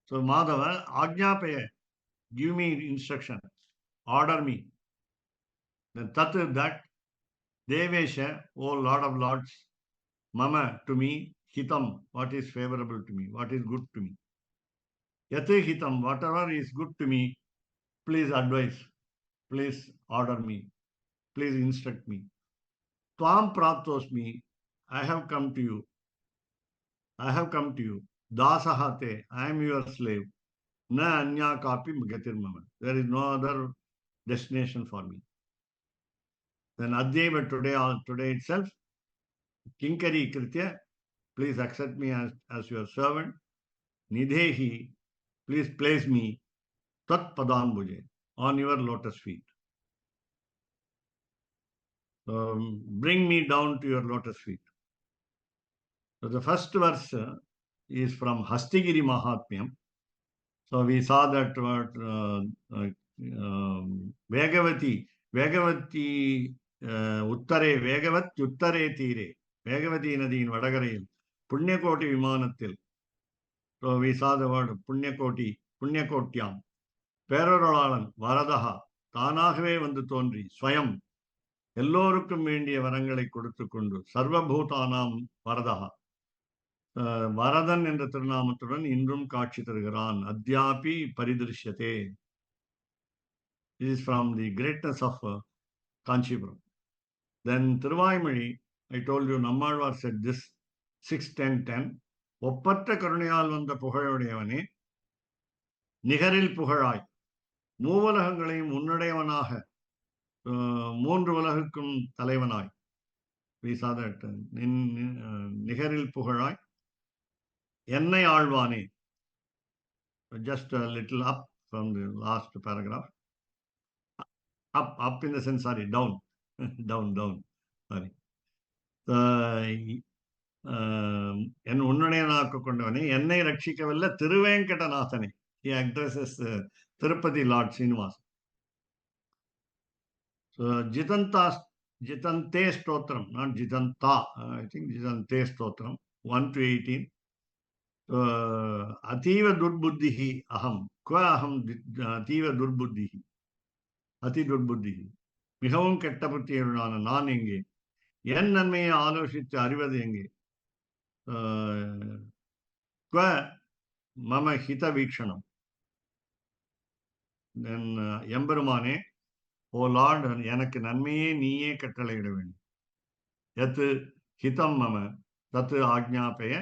So Madhava, Ajnapaya, give me instruction, order me. Then Tat that, Devesha, O Lord of Lords, Mama to me, Hitam, what is favorable to me, what is good to me. Yate Hitam, whatever is good to me, please advise, please order me, please instruct me. Tvam praptosmi, I have come to you. I have come to you. Dasahate, I am your slave. Na anya kapi gatir mama. There is no other destination for me. Then Adhyeva today itself, Kinkari Kritya, please accept me as your servant. Nidhehi, please place me Tat Padambuje, on your lotus feet. Bring me down to your lotus feet. So the first verse is from Hastigiri Mahatmyam. So we saw that Vegavati Uttare, Vegavat Uttare Tire, Vegavati Nadi in Vadagarayil, Punyakoti Vimanatil. So we saw the word Punyakoti, Punyakotyam. Peroralalan, Varadaha, தானாகவே வந்து தோன்றி ஸ்வயம் எல்லோருக்கும் வேண்டிய வரங்களை கொடுத்து கொண்டு சர்வபூதானாம் வரதா வரதன் என்ற திருநாமத்துடன் இன்றும் காட்சி தருகிறான். அத்யாபி பரிதிருஷ்யதே. This is from the greatness of Kanchipuram. Then Thiruvaimozhi, I told you, Nammalvar said this 6:10:10. ஒப்பற்ற கருணையால் வந்த புகழுடையவனே, நிகரில் புகழாய், மூவலகங்களையும் முன்னுடையவனாக, மூன்று உலகுக்கும் தலைவனாய், We saw that in Niharil Puhalai, Ennai Alvane, just a little up from the last paragraph. Up in the sense, sorry, down, down, sorry. என் உன்னுடையனாக்க கொண்டவனே என்னை ரட்சிக்கவல்ல திருவேங்கடநாதனே. He addresses Tirupati Lord Srinivas. So Jitante Stotram, not Jitanta, I think Jitante Stotram, 1 to 18. Ativa Durbuddhihi aham, qua aham ativa Durbuddhihi, Ati Durbuddhihi. மிகவும் கெட்ட புத்தியுடனான நான் எங்கே, என் நன்மையை ஆலோசித்து அறிவது எங்கே, क्व मम हित வீக்ஷணம். எம்பெருமானே, ஓ லார்ட், எனக்கு நன்மையே நீயே கட்டளையிட வேண்டும். எத்து ஹிதம் மம தத்து ஆக்ஞாபய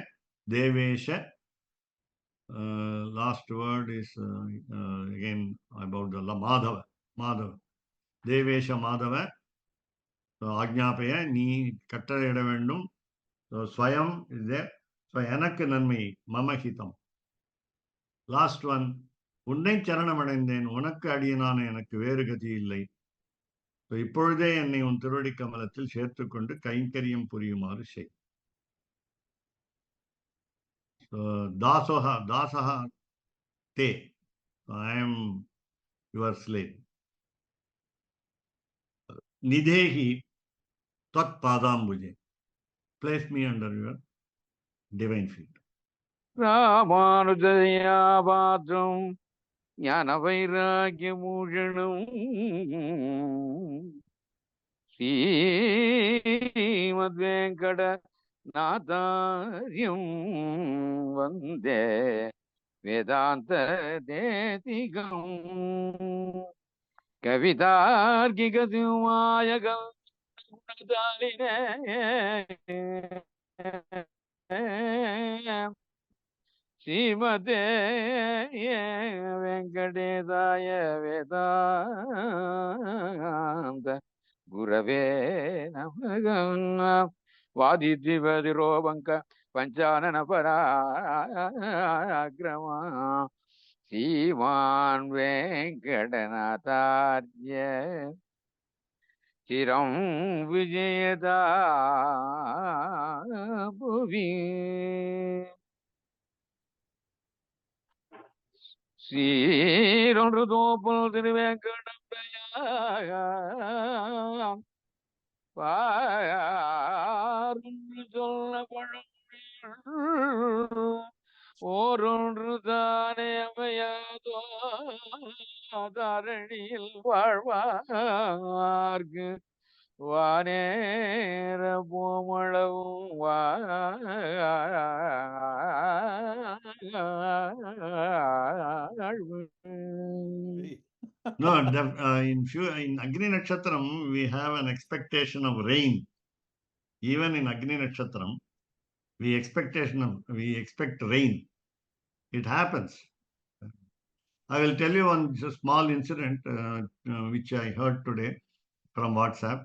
தேவேஷ. Last word is again about the Madhava. Devesha Madhava ஆக்ஞாபய, நீ கட்டளையிட வேண்டும். ஸ்வயம் is there. So எனக்கு நன்மை, மமஹிதம். லாஸ்ட் ஒன், உன்னை சரணமடைந்தேன், உனக்கு அடியனான எனக்கு வேறு கதி இல்லை. இப்பொழுதே என்னை உன் திருவடி கமலத்தில் சேர்த்துக்கொண்டு கைங்கரியம் புரியுமாறு செய். தாசஹா தே, I am your slave. நிதேஹி Dutt பாதாம்புஜே, place me under your divine feet. ராமானுஜயா பாத்ரம் ஞான வைராகியமூஷணம் ஸ்ரீமத் வெங்கட நாதாரியம் வந்தே வேதாந்த தேசிகம் கவிதார்க்கிக சிம்மாயகம் ஸ்ரீமதே வெங்கடேசாய வேதாந்த குரவே நமக. வாதித்விபதிரோபங்க பஞ்சானன பராக்கிரமா ஸ்ரீமான் வெங்கடநாதார்ய சிரம் விஜயதா புவி. சீரொன்று தோப்புல் திருவேங்கடம் பாரொன்று சொல்ல பழம் ஓரொன்று தானே அமையாதோ தரணியில் வாழ்வார்க்கு வானேர போமளவும் வாழ்வு. No, in Agni Nakshatram, we have an expectation of rain. Even in Agni Nakshatram, we expect rain. It happens. I will tell you one small incident which I heard today from WhatsApp.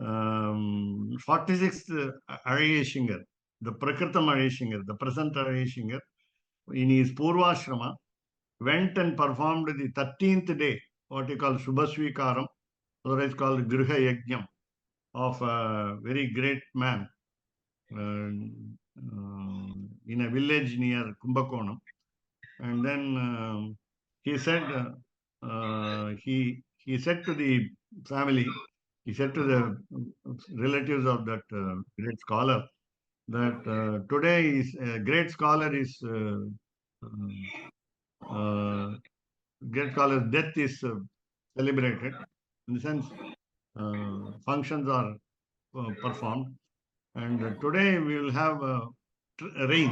46th Arayeshingar, the Prakritam Arayeshingar, the present Arayeshingar, in his Purvashrama, went and performed the 13th day, what you call Shubhasvikaram, or it's called Griha Yajnam, of a very great man in a village near Kumbakonam. And then he said, he said to the family, he said to the relatives of that great scholar, that today is a great scholar is great scholar's death is celebrated. In the sense, functions are performed, and today we will have rain,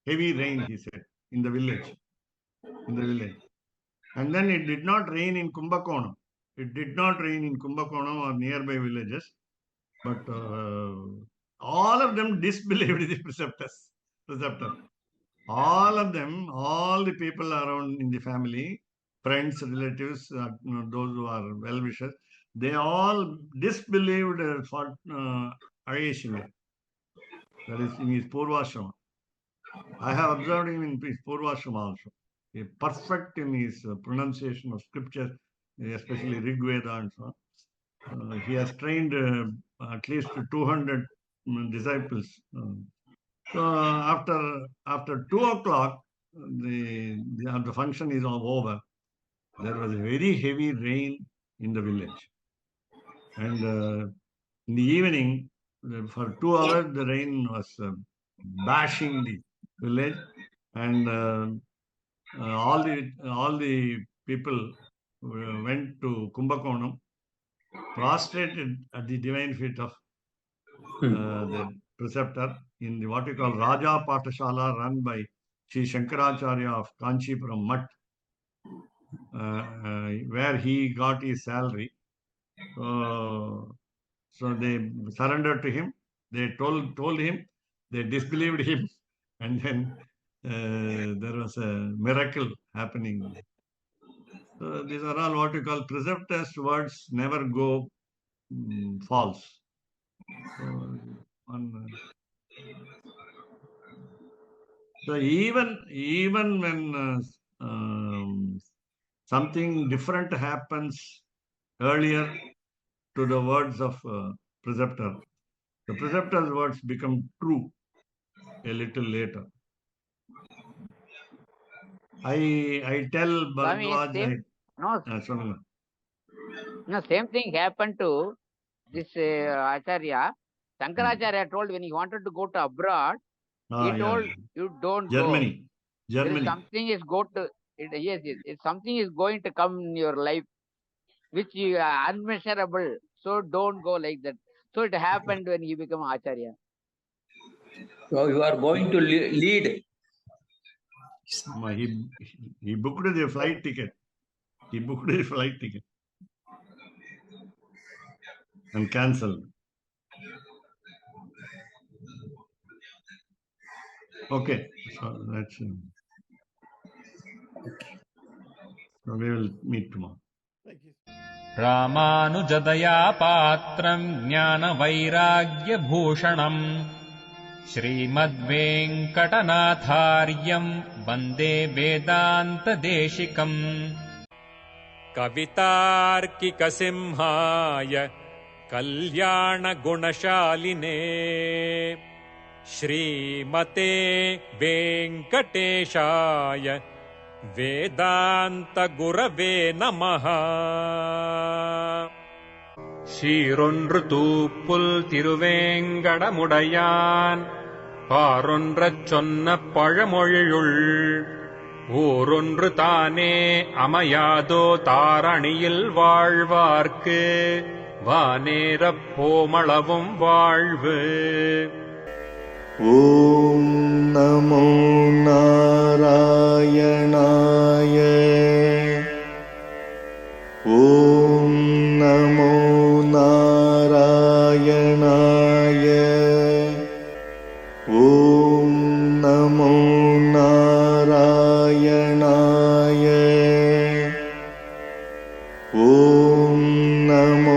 heavy rain, he said, in the village. And then it did not rain in Kumbakonam. It did not rain in Kumbakonam or nearby villages, but all of them disbelieved the preceptor. All of them, all the people around in the family, friends, relatives, those who are well-wishers, they all disbelieved Ayeshinga. That is in his Purvashrama. I have observed him in his Purvashrama also. He is perfect in his pronunciation of scripture, especially Rig Veda and so on. He has trained at least 200 disciples. So after 2 o'clock, the function is all over. There was a very heavy rain in the village, and in the evening, for 2 hours, the rain was bashing the village, and all the people went to Kumbakonam, prostrated at the divine feet of the preceptor in the what we call Raja Patashala, run by Sri Shankaracharya of Kanchipuram Mutt, where he got his salary. So they surrendered to him. They told him. They disbelieved him, and then there was a miracle happening. So these are all what we call preceptor's words never go false. So even when something different happens earlier to the words of preceptor, the preceptor's words become true a little later. I tell Bharadwaj. No, same thing happened to this Acharya. Shankaracharya told when he wanted to go to abroad, he told you don't Germany. go. There is something is something is going to come in your life which you are unmeasurable. So don't go like that. So it happened when he became Acharya. So you are going to lead. He booked the flight ticket. He booked the flight ticket and cancelled. Okay, so that's so we will meet tomorrow. रामानुजदया पात्रम् ज्ञानवैराग्यभूषणम् श्रीमद्वेङ्कटनाथार्यम् वन्दे वेदान्तदेशिकम् कवितार्किकसिंहाय कल्याणगुणशालिने श्रीमते वेङ्कटेशाय वेदान्तगुरवे नमः. சீரொன்று தூப்புல் திருவேங்கடமுடையான் பாரொன்றச் சொன்ன பழமொழியுள் ஊரொன்று தானே அமையாதோ தாரணியில் வாழ்வார்க்கு வானேரப் போமளவும் வாழ்வு. ஓம் நமோ நாராயணாய. ஓம் நமோ நாராயணாய. ஓம் நமோ நாராயணாய. ஓம் நமோ